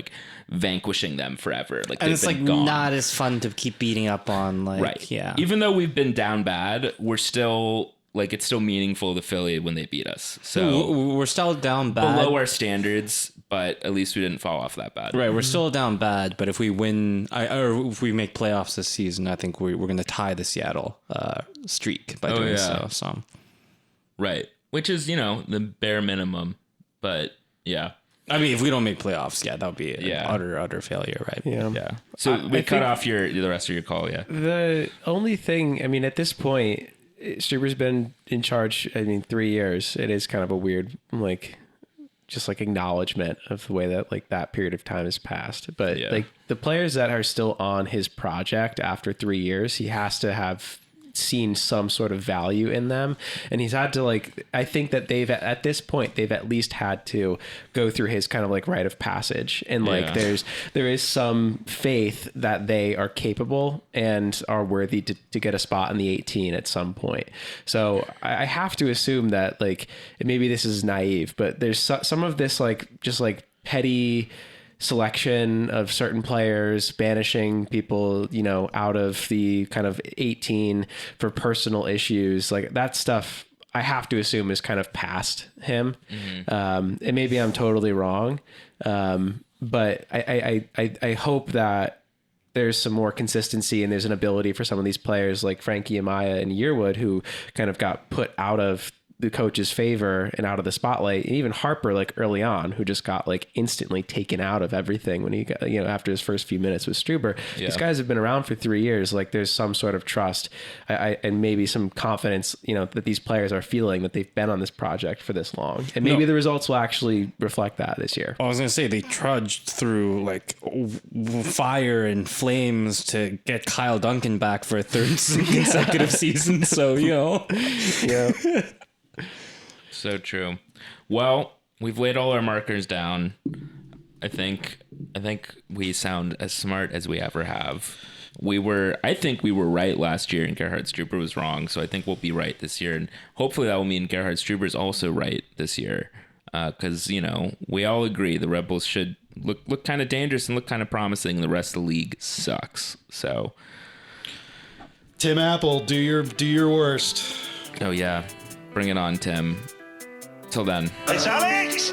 vanquishing them forever. And it's gone. Not as fun to keep beating up on. Right. Yeah. Even though we've been down bad, we're still. It's still meaningful to Philly when they beat us. So we're still down bad. Below our standards, but at least we didn't fall off that bad. Right, we're still down bad, but if we win, or if we make playoffs this season, I think we're going to tie the Seattle streak by doing so. Right, which is, the bare minimum, but yeah. I mean, if we don't make playoffs, that would be an utter failure, right? Yeah. So we cut off the rest of your call, yeah. The only thing, I mean, at this point, Struber's been in charge, 3 years. It is kind of a weird, just acknowledgement of the way that that period of time has passed. But the players that are still on his project after 3 years, he has to have seen some sort of value in them, and he's had to I think that they've at this point they've at least had to go through his kind of rite of passage, and there is some faith that they are capable and are worthy to get a spot in the 18 at some point. So I have to assume that maybe this is naive, but there's some of this just petty selection of certain players, banishing people, out of the kind of 18 for personal issues, that stuff I have to assume is kind of past him. And maybe I'm totally wrong. But I hope that there's some more consistency and there's an ability for some of these players like Frankie Amaya and Yearwood, who kind of got put out of the coach's favor and out of the spotlight, and even Harper early on, who just got instantly taken out of everything when he got, after his first few minutes with Struber. These guys have been around for 3 years. There's some sort of trust and maybe some confidence, that these players are feeling that they've been on this project for this long, and maybe the results will actually reflect that this year. I was going to say they trudged through fire and flames to get Kyle Duncan back for a third consecutive season. So, Yeah. So true. Well, we've laid all our markers down. I think we sound as smart as we ever have. I think we were right last year and Gerhard Struber was wrong. So I think we'll be right this year. And hopefully that will mean Gerhard Struber is also right this year. Because, we all agree the Red Bulls should look kind of dangerous and look kind of promising. The rest of the league sucks. So, Tim Apple, do your worst. Oh, yeah. Bring it on, Tim. Till then. It's Alex!